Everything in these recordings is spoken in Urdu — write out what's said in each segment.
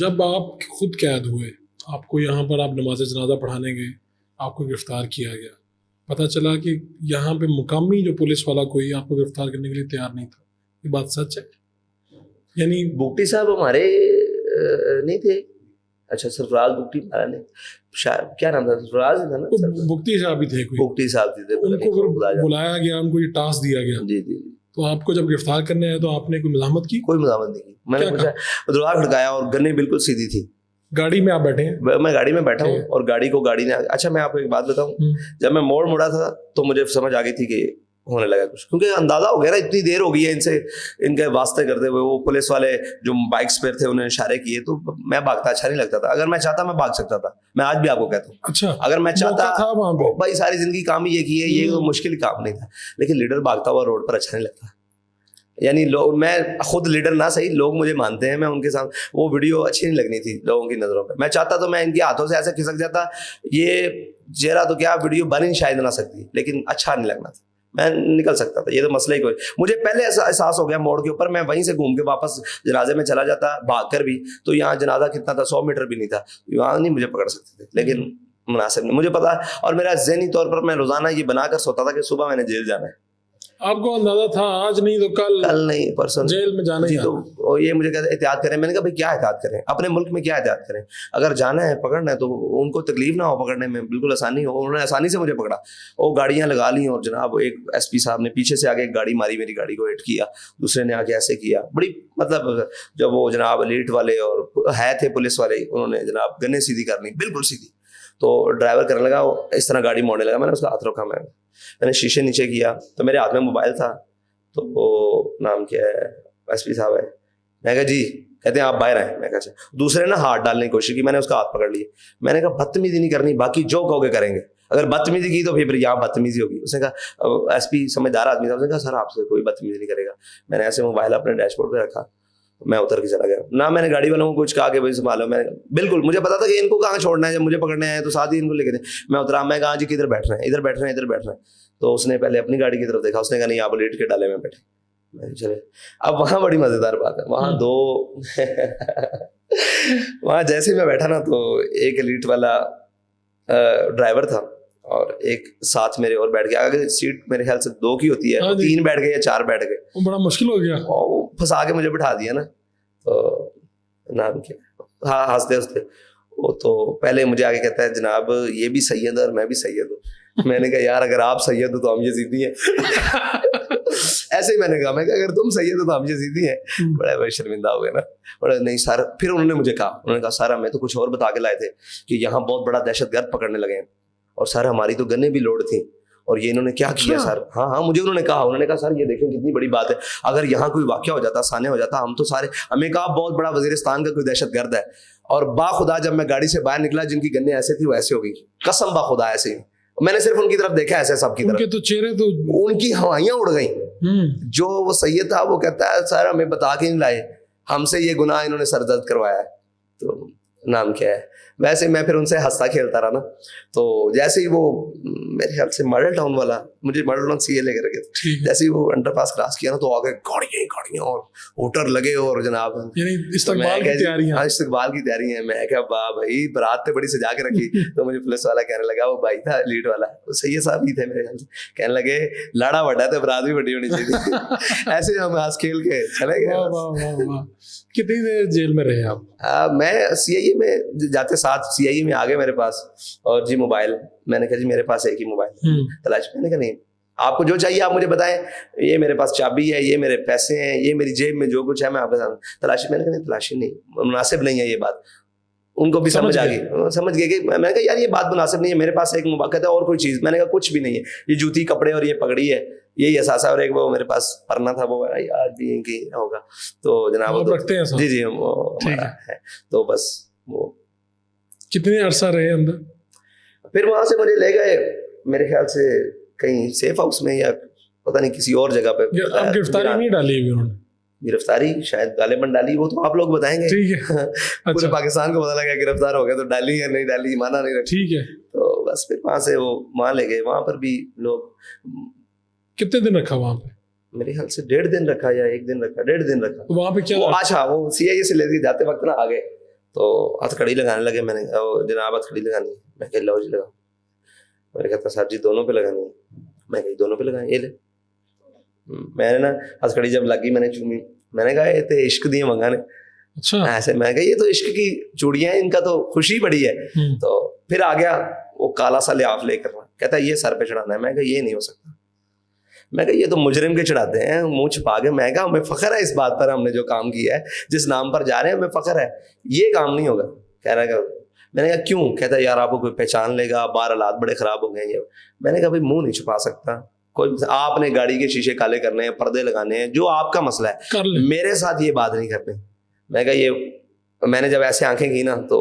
جب آپ خود قید ہوئے, آپ کو یہاں پر آپ نماز جنازہ پڑھانے گئے, آپ کو گرفتار کیا گیا, پتہ چلا کہ یہاں پہ مقامی جو پولیس والا کوئی آپ کو گرفتار کرنے کے لیے تیار نہیں تھا, یہ بات سچ ہے؟ یعنی بگٹی صاحب ہمارے نہیں تھے. اچھا سرفراز بگٹی ہمارا نہیں, کیا نام تھا, سرفراز تھا نا, بگٹی صاحب بھی تھے کوئی, بگٹی صاحب تھے, ان کو بلایا گیا, ان کو یہ ٹاسک دیا گیا. جی جی. تو آپ کو جب گرفتار کرنے آئے تو آپ نے کوئی مزاحمت کی؟ کوئی مزاحمت نہیں کی. میں نے پوچھا, دروازہ کھڑکایا اور گنیں بالکل سیدھی تھی. گاڑی میں آپ بیٹھے ہیں؟ میں گاڑی میں بیٹھا ہوں اور گاڑی کو گاڑی نے, اچھا میں آپ کو ایک بات بتاؤں, جب میں موڑ مڑا تھا تو مجھے سمجھ آ گئی تھی کہ ہونے لگا کچھ, کیونکہ اندازہ ہو گیا نا, اتنی دیر ہو گئی ہے ان سے, ان کے واسطے کرتے ہوئے. وہ پولیس والے جو بائکس پہ تھے انہوں نے اشارے کیے, تو میں بھاگتا اچھا نہیں لگتا تھا. اگر میں چاہتا میں بھاگ سکتا تھا, میں آج بھی آپ کو کہتا ہوں. اچھا, اگر میں چاہتا تھا بھائی ساری زندگی کام ہی یہ کی ہے, یہ مشکل کام نہیں تھا, لیکن لیڈر بھاگتا ہوا روڈ پر اچھا نہیں لگتا. یعنی لوگ, میں خود لیڈر نہ صحیح, لوگ مجھے مانتے ہیں, میں ان کے ساتھ, وہ ویڈیو اچھی نہیں لگنی تھی لوگوں کی نظروں پہ. میں چاہتا تو میں ان کے ہاتھوں سے ایسے کھسک جاتا, یہ چہرہ تو کیا ویڈیو بن ہی شاید نہ سکتی, لیکن اچھا نہیں لگنا تھا, میں نکل سکتا تھا. یہ تو مسئلہ ہی کوئی, مجھے پہلے ایسا احساس ہو گیا موڑ کے اوپر, میں وہیں سے گھوم کے واپس جنازے میں چلا جاتا بھاگ کر بھی, تو یہاں جنازہ کتنا تھا, 100 میٹر بھی نہیں تھا, وہاں نہیں مجھے پکڑ سکتے تھے. لیکن مناسب نہیں, مجھے پتا, اور میرا ذہنی طور پر میں روزانہ یہ بنا کر سوتا تھا کہ صبح میں نے جیل جانا ہے. آپ کو اندازہ تھا آج نہیں تو کل نہیں پرسوں جیل میں جانا جی. ہے. تو یہ مجھے کہتے احتیاط کریں. میں نے کہا بھائی کیا احتیاط کریں, اپنے ملک میں کیا احتیاط کریں, اگر جانا ہے پکڑنا ہے تو ان کو تکلیف نہ ہو پکڑنے میں, بالکل آسانی ہو. انہوں نے آسانی سے مجھے پکڑا, وہ گاڑیاں لگا لی, اور جناب ایک ایس پی صاحب نے پیچھے سے آگے ایک گاڑی ماری, میری گاڑی کو ہٹ کیا, دوسرے نے آگے ایسے کیا, بڑی مطلب جب وہ جناب لیٹ والے اور ہے تھے پولیس والے, انہوں نے جناب گنے سیدھی کرنی بالکل سیدھی, تو ڈرائیور کرنے لگا اس طرح گاڑی موڑنے لگا. میں نے اس کا ہاتھ روکا, میں نے شیشے نیچے کیا, تو میرے ہاتھ میں موبائل تھا, تو وہ نام کیا ہے, ایس پی صاحب ہے. میں کہا جی, کہتے ہیں آپ باہر آئے. میں کہا اچھا. دوسرے نے ہاتھ ڈالنے کی کوشش کی, میں نے اس کا ہاتھ پکڑ لیا. میں نے کہا بدتمیزی نہیں کرنی, باقی جو کہو گے کریں گے, اگر بدتمیزی کی تو پھر یہاں بدتمیزی ہوگی. اس نے کہا, ایس پی سمجھدار آدمی تھا, اس نے کہا سر آپ سے کوئی بدتمیزی نہیں کرے گا. میں نے ایسے موبائل اپنے ڈیش بورڈ پہ رکھا, میں اتر کے چلا گیا. نہ میں نے گاڑی والوں کو کچھ کہا کہ بھائی سنبھالو, میں بالکل مجھے پتا تھا کہ ان کو کہاں چھوڑنا ہے, جب مجھے پکڑنے آئے تو ساتھ ہی ان کو لے کے دیں. میں اترا, میں کہا جی کدھر بیٹھ رہے ہیں, ادھر بیٹھ رہے ہیں, ادھر بیٹھ رہے ہیں. تو اس نے پہلے اپنی گاڑی کی طرف دیکھا, اس نے کہا نہیں آپ لیٹ کے ڈالے میں بیٹھے. چلے. اب وہاں بڑی مزیدار بات ہے, وہاں دو وہاں جیسے میں بیٹھا نا, تو ایک ایلیٹ والا ڈرائیور تھا اور ایک ساتھ میرے اور بیٹھ گیا. اگر سیٹ میرے خیال سے 2 کی ہوتی ہے, 3 بیٹھ گئے یا 4 بیٹھ گئے, بڑا مشکل ہو گیا. وہ پھنسا کے مجھے بٹھا دیا نا. تو نام کیا, ہاں ہنستے ہنستے, وہ تو پہلے مجھے آگے کہتا ہے جناب یہ بھی سید ہے اور میں بھی سید ہوں. میں نے کہا یار اگر آپ سید ہو تو ہم یزیدی ہیں. ایسے ہی میں نے کہا, میں کہ اگر تم سید ہو تو ہم یزیدی ہیں. بڑے شرمندہ ہو گئے نا. بڑے نہیں سر. پھر انہوں نے مجھے کہا, انہوں نے کہا سر ہمیں تو کچھ اور بتا کے لائے تھے کہ یہاں بہت بڑا دہشت گرد پکڑنے لگے ہیں, اور سر ہماری تو گنیں بھی لوڈ تھیں, اور یہ انہوں نے کیا کیا سر. ہاں مجھے انہوں نے کہا سر یہ دیکھیں کتنی بڑی بات ہے, اگر یہاں کوئی واقعہ ہو جاتا, سانے ہو جاتا, ہم تو سارے, ہمیں کہا بہت بڑا وزیرستان کا کوئی دہشت گرد ہے. اور باخدا جب میں گاڑی سے باہر نکلا, جن کی گنیں ایسے تھی وہ ایسے ہو گئی, قسم باخدا ایسے ہی. میں نے صرف ان کی طرف دیکھا ایسے, سب کی طرف, ان کے تو چہرے تو, ان کی ہوائیاں اڑ گئیں. جو وہ سید تھا وہ کہتا ہے سر ہمیں بتا کے نہیں لائے, ہم سے یہ گناہ انہوں نے سرزد کروایا ہے. تو نام کیا ہے, ویسے میں پھر ان سے ہنستا کھیلتا رہا نا. تو جیسے ہی وہ میرے خیال سے ماڈل ٹاؤن والا, مجھے ماڈل ٹاؤن سی اے لے کر گئے, جیسے ہی وہ انڈر پاس کراس کیا نا, تو آگے گاڑیاں اور ہوٹر لگے, اور جناب استقبال کی تیاری ہے. میں کہا واہ بھائی برات تو بڑی سجا کے رکھی. تو مجھے پولیس والا کہنے لگا, وہ بھائی تھا لیڈ والا, سید صاحب ہی تھے میرے خیال سے, کہنے لگے لاڑا بڑا تو برات بھی بڑی ہونی چاہیے. ایسے ہم ہنس کھیل کے چلے گئے. کتنی دیر جیل میں رہے آپ؟ میں سی آئی اے میں جاتے ساتھ سی آئی اے میں آ گئے میرے پاس, اور جی موبائل, میں نے کہا جی میرے پاس ایک ہی موبائل تلاش. میں نے کہا نہیں آپ کو جو چاہیے آپ مجھے بتائیں, یہ میرے پاس چابی ہے, یہ میرے پیسے ہیں, یہ میری جیب میں جو کچھ ہے میں آپ کے ساتھ تلاشی. میں نے کہا نہیں تلاشی نہیں, مناسب نہیں ہے یہ بات. ان کو بھی سمجھ آ گئی, سمجھ گئے کہ میں نے کہا یار یہ بات مناسب نہیں ہے, میرے پاس ایک موبائل ہے اور کوئی چیز. میں نے کہا کچھ بھی نہیں ہے, یہ جوتی کپڑے اور یہ پگڑی ہے, یہی اثاثہ, اور ایک وہ میرے پاس پرنا تھا, وہ آج بھی ان کی ہوگا. تو جناب جی جی وہ ہمارا ہے. تو بس وہ کتنے عرصہ رہے اندر؟ پھر وہاں سے مجھے لے گئے میرے خیال سے کہیں سیف ہاؤس میں, یا پتہ نہیں کسی اور جگہ پہ. گرفتاری نہیں ڈالی ابھی انہوں نے؟ گرفتاری شاید غالباً ڈالی, وہ تو آپ لوگ بتائیں گے. ٹھیک ہے, پورے پاکستان کو پتا لگا گرفتار ہو گیا, تو ڈالی یا نہیں ڈالی مانا نہیں رکھا. ٹھیک ہے. تو بس پھر وہاں سے وہ وہاں لے گئے. وہاں پر بھی لوگ. کتنے دن رکھا وہاں پہ؟ میرے خیال سے 1.5 دن رکھا یا 1 دن رکھا, 1.5 دن رکھا. وہاں پہ کیا اچھا وہ سی آئی اے سے لے کے جاتے وقت نا آگے تو ہتھکڑی لگانے لگے. میں نے کہا جناب ہتھکڑی لگانی ہے. میں کہا لو جی لگاؤ. میں نے کہا صاحب جی دونوں پہ لگانی ہے. میں کہا دونوں پہ لگائیں. یہ لے. میں نے نا ہتھکڑی جب لگی میں نے چومی. میں نے کہا یہ تو عشق دی منگانے. اچھا ایسے میں کہا یہ تو عشق کی چوڑیاں ہیں, ان کا تو خوشی بڑی ہے. تو پھر آ گیا وہ کالا سا لحاف لے کر, کہتا ہے یہ سر پہ چڑھانا ہے. میں کہا یہ نہیں ہو سکتا. میں کہا یہ تو مجرم کے چڑھاتے ہیں منہ چھپا کے. میں کہا ہمیں فخر ہے اس بات پر, ہم نے جو کام کیا ہے, جس نام پر جا رہے ہیں ہمیں فخر ہے. یہ کام نہیں ہوگا. کہہ رہا ہے میں نے کہا کیوں؟ کہتا ہے یار آپ کو کوئی پہچان لے گا, باہر حالات بڑے خراب ہو گئے ہیں. میں نے کہا بھائی منہ نہیں چھپا سکتا کوئی. آپ نے گاڑی کے شیشے کالے کرنے ہیں, پردے لگانے ہیں, جو آپ کا مسئلہ ہے, میرے ساتھ یہ بات نہیں کرنی. میں کہا یہ میں نے جب ایسے آنکھیں کی نا تو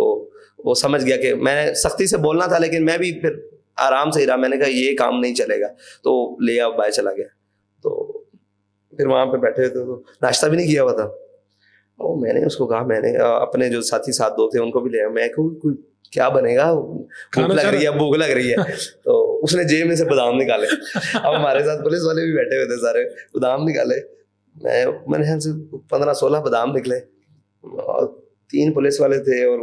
وہ سمجھ گیا کہ میں نے سختی سے بولنا تھا, لیکن میں بھی پھر آرام سے ہی رہا. میں نے کہا یہ کام نہیں چلے گا. تو لے آؤ باہر چلا گیا. تو پھر وہاں پہ بیٹھے ہوئے تو ناشتہ بھی نہیں کیا ہوا تھا. اور میں نے اس کو کہا, میں نے اپنے جو ساتھی ساتھ دو تھے ان کو بھی لے آیا. میں کہوں کوئی کیا بنے گا, بھوک لگ رہی ہے, بھوک لگ رہی ہے. تو اس نے جیب میں سے بادام نکالے. اب ہمارے ساتھ پولیس والے بھی بیٹھے ہوئے تھے سارے. بادام نکالے. میں نے 15-16 بادام نکلے. اور 3 پولیس والے تھے اور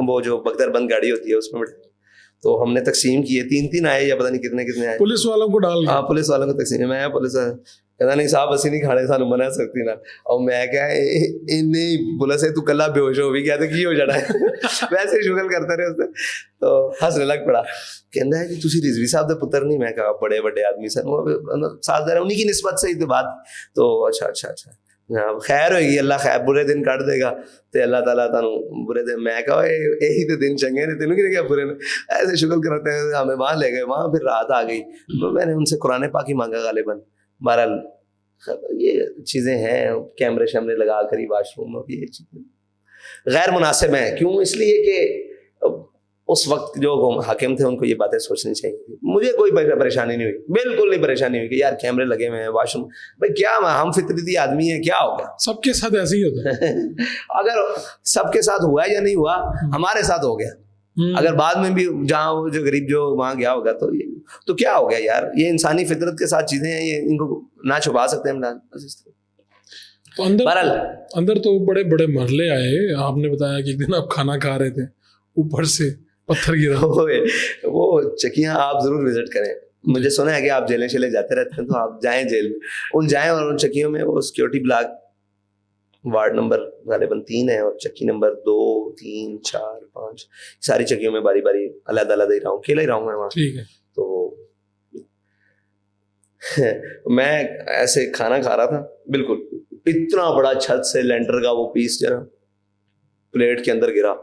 وہ جو بختر بند گاڑی ہوتی ہے اس میں بیٹھے. تو ہم نے تقسیم کیے, 3 آئے یا پتہ نہیں کتنے آئے. پولیس والوں کو ڈال. ہاں پولیس والوں کو تقسیم. میں پولیس کہتا نہیں صاحب اسی نہیں کھانے سانو منع سکتی نا. اور میں کہا نہیں پولیس ہے تو کلا بے ہوش ہو بھی گیا تو کی ہو جانا ہے. ویسے شغل کرتے رہے اس نے. تو ہنسنے لگ پڑا. کہنا ہے کہ تسی رضوی صاحب دے پتر نہیں. میں کہا بڑے بڑے آدمی سن, ساتھ دے انہیں کی نسبت سے ہی تو بات. تو اچھا خیر ہوئے اللہ خیر برے دن کٹ دے گا تے اللہ تعالیٰ تانوں برے دن. میں کہا یہی تو دن چنگے نے, تینوں کی کیا برے نے. ایسے شکل کراتے ہیں. ہمیں وہاں لے گئے, وہاں پھر رات آ گئی. میں نے ان سے قرآن پاک ہی مانگا غالباً. بہرحال یہ چیزیں ہیں, کیمرے شیمرے لگا کر ہی واش روم, یہ چیزیں غیر مناسب ہیں. کیوں؟ اس لیے کہ اس وقت جو حاکم تھے ان کو یہ باتیں سوچنی چاہیے. مجھے کوئی پریشانی نہیں ہوئی, بالکل نہیں پریشانی ہوئی کہ یار کیمرے لگے ہوئے ہیں واش روم. بھائی کیا ہم فطرتی آدمی ہیں, کیا ہو گیا؟ سب کے ساتھ ایسے ہی ہوتا ہے. اگر سب کے ساتھ ہوا یا نہیں ہوا, ہمارے ساتھ ہو گیا. اگر بعد میں بھی جہاں جو غریب جو وہاں گیا ہوگا تو کیا ہو گیا یار. یہ انسانی فطرت کے ساتھ چیزیں ہیں, یہ ان کو نہ چھپا سکتے ہیں. تو اندر تو بڑے بڑے مرحلے آئے. آپ نے بتایا کہ ایک دن آپ کھانا کھا رہے تھے, اوپر سے پتھر گرا. وہ چکیاں آپ ضرور وزٹ کریں. مجھے سنا ہے کہ آپ جیلیں شیلیں جاتے رہتے ہیں, تو آپ جائیں جیل میں, جائیں اور ان چکیوں میں وہ سیکورٹی بلاک وارڈ نمبر غالباً 3 ہے, اور چکی نمبر 2, 3, 4, 5 ساری چکیوں میں باری باری علیحدہ علیحدہ ہی رہا ہوں, اکیلا ہی رہا ہوں میں وہاں. ٹھیک ہے. تو میں ایسے کھانا کھا رہا تھا, بالکل اتنا بڑا چھت سے لینٹر کا وہ پیس جو نا پلیٹ کے اندر گرا.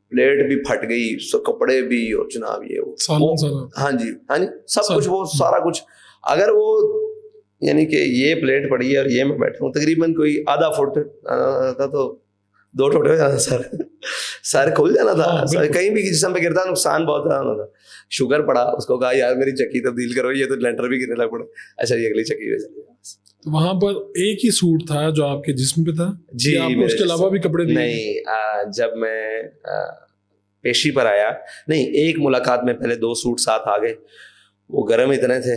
پلیٹ بھی پھٹ گئی, کپڑے بھی, اور جناب یہ ہاں جی سب کچھ, وہ سارا کچھ. اگر وہ یعنی کہ یہ پلیٹ پڑی ہے اور یہ میں بیٹھا ہوں, تقریباً کوئی آدھا فٹ تھا تو 2 ٹوٹے ہو جانا, سر کھل جانا تھا. کہیں بھی جسم پہ گرتا نقصان بہت زیادہ ہونا تھا. شوگر پڑا, اس کو کہا یار میری چکی تبدیل کرو, یہ تو لینٹر بھی گرنے لگ پڑا. اچھا یہ اگلی چکی پہ چلی. وہاں پر ایک ہی سوٹ تھا جو آپ کے جسم پہ تھا جی؟ آپ اس کے علاوہ بھی کپڑے نہیں. جب میں پیشی پر آیا, نہیں ایک ملاقات میں پہلے 2 سوٹ ساتھ آ گئے. وہ گرم اتنے تھے,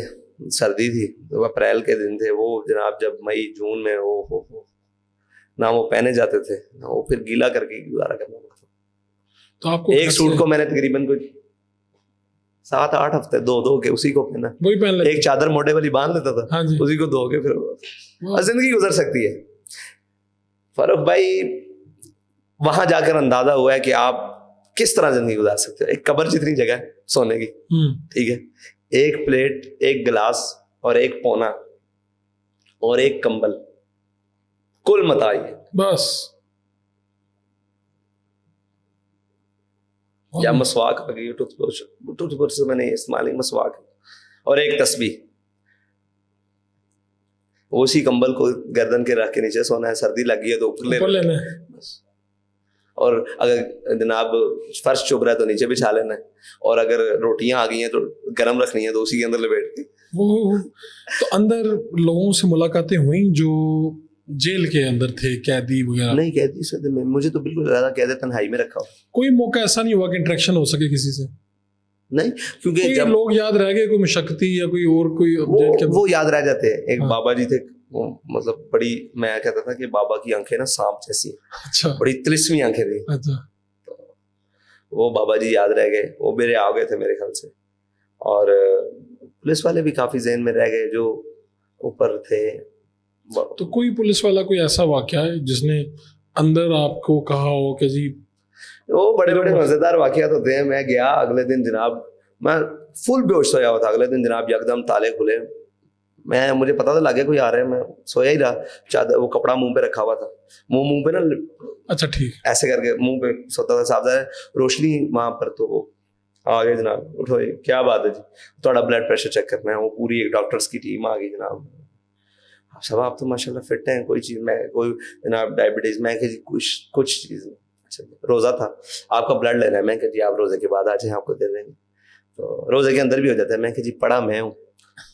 سردی تھی, وہ اپریل کے دن تھے. وہ جناب جب مئی جون میں ہو نہ وہ پہنے جاتے تھے, نہ وہ پھر گیلا کر کے گزارا کرنا پڑتا. تو آپ کو ایک سوٹ کو میں نے تقریباً کوئی 7-8 ہفتے دو کے اسی کو پہنا. وہی پہن لیتے, ایک چادر موٹے والی باندھ لیتا تھا, اسی کو دھو کے پھر زندگی گزر سکتی ہے. فاروق بھائی وہاں جا کر اندازہ ہوا ہے کہ آپ کس طرح زندگی گزار سکتے ہو. ایک قبر جتنی جگہ ہے سونے کی, ٹھیک ہے, ایک پلیٹ, ایک گلاس اور ایک پونا اور ایک کمبل, کل متاع بس. یا مسواک آ گئی, ٹوتھ برش سے میں نے استعمال مسواک, اور ایک تسبیح. اسی کمبل کو گردن کے رکھ کے نیچے سونا ہے, سردی لگ گئی ہے تو اوپر لینا ہے بس. اور اگر جناب فرش چبھ رہا ہے تو نیچے بچھا لینا ہے, اور اگر روٹیاں آ گئی ہیں تو گرم رکھنی ہے تو اسی کے اندر لپیٹ کے. وہ تو اندر لوگوں سے ملاقاتیں ہوئیں جو جیل کے اندر تھے, قیدی وغیرہ؟ نہیں قیدی سے مجھے تو بالکل زیادہ قید تنہائی میں رکھا ہو. کوئی موقع ایسا نہیں ہوا کہ انٹریکشن ہو سکے کسی سے؟ نہیں, کیونکہ جب لوگ یاد رہ گئے, کوئی مشقتی یا کوئی اور کوئی وہ یاد رہ جاتے ہیں. ایک بابا جی تھے وہ مطلب بڑی, میں کہتا تھا کہ بابا کی آنکھیں نا سانپ جیسی ہیں, اچھا بڑی تلسمی آنکھیں تھی. اچھا. وہ بابا جی یاد رہ گئے, وہ میرے آ گئے تھے میرے خیال سے. اور پولیس والے بھی کافی ذہن میں رہ گئے جو اوپر تھے. تو کوئی پولیس والا کوئی ایسا واقعہ ہے جس نے اندر آپ کو کہا ہو کہ جی؟ وہ بڑے بڑے مزیدار واقعات ہوتے ہیں. میں گیا اگلے دن جناب, میں فل بے ہوش سویا ہوا تھا. اگلے دن جناب یکدم تالے کھلے, مجھے پتا تھا لگے کوئی آ رہا ہے, میں سویا ہی رہا. چادر وہ کپڑا منہ پہ رکھا ہوا تھا, منہ پہ نا اچھا ٹھیک ایسے کر کے منہ پہ سوتا تھا. صاحب روشنی وہاں پر, تو وہ آ گئے جناب. اٹھو, کیا بات ہے جی؟ تھوڑا بلڈ پریشر چیک کرنا ہے. وہ پوری ایک ڈاکٹرس کی ٹیم آ گئی جناب. صاحب آپ تو ماشاء اللہ فٹ ہیں, کوئی چیز میں کوئی جناب ڈائبٹیز, میں کہ جی کچھ چیز نہیں. اچھا روزہ تھا, آپ کا بلڈ لینا ہے. میں کہ جی آپ روزے کے بعد آ جائیں, آپ کو دے دیں گے. تو روزے کے اندر بھی ہو جاتا ہے. میں کہ جی پڑھا میں ہوں,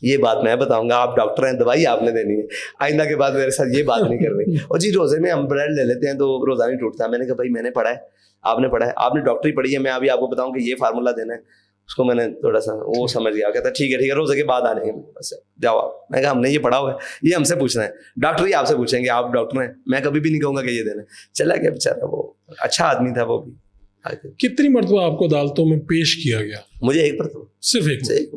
یہ بات میں بتاؤں گا, آپ ڈاکٹر ہیں, دوائی آپ نے دینی ہے, آئندہ کے بعد میرے ساتھ یہ بات نہیں کرنی. اور جی روزے میں ہم بلڈ لے لیتے ہیں تو روزہ نہیں ٹوٹتا. میں نے کہا بھائی میں نے پڑھا ہے, آپ نے پڑھا ہے, آپ نے ڈاکٹری پڑھی ہے, میں ابھی آپ کو بتاؤں کہ یہ فارمولا دینا ہے. اس کو میں نے تھوڑا سا وہ سمجھ گیا, کہتا ٹھیک ہے روزے کے بعد آ جائیں گے, بس جاؤ آپ. میں کہا ہم نے یہ پڑھا ہوا ہے, یہ ہم سے پوچھنا ہے, ڈاکٹر ہی آپ سے پوچھیں گے, آپ ڈاکٹر ہیں. میں کبھی بھی نہیں کہوں گا کہ یہ دینا ہے. چلا گیا بیچارہ, وہ اچھا آدمی تھا وہ بھی. کتنی مرتبہ آپ کو عدالتوں میں پیش کیا گیا؟ مجھے ایک پر تو صرف ایک.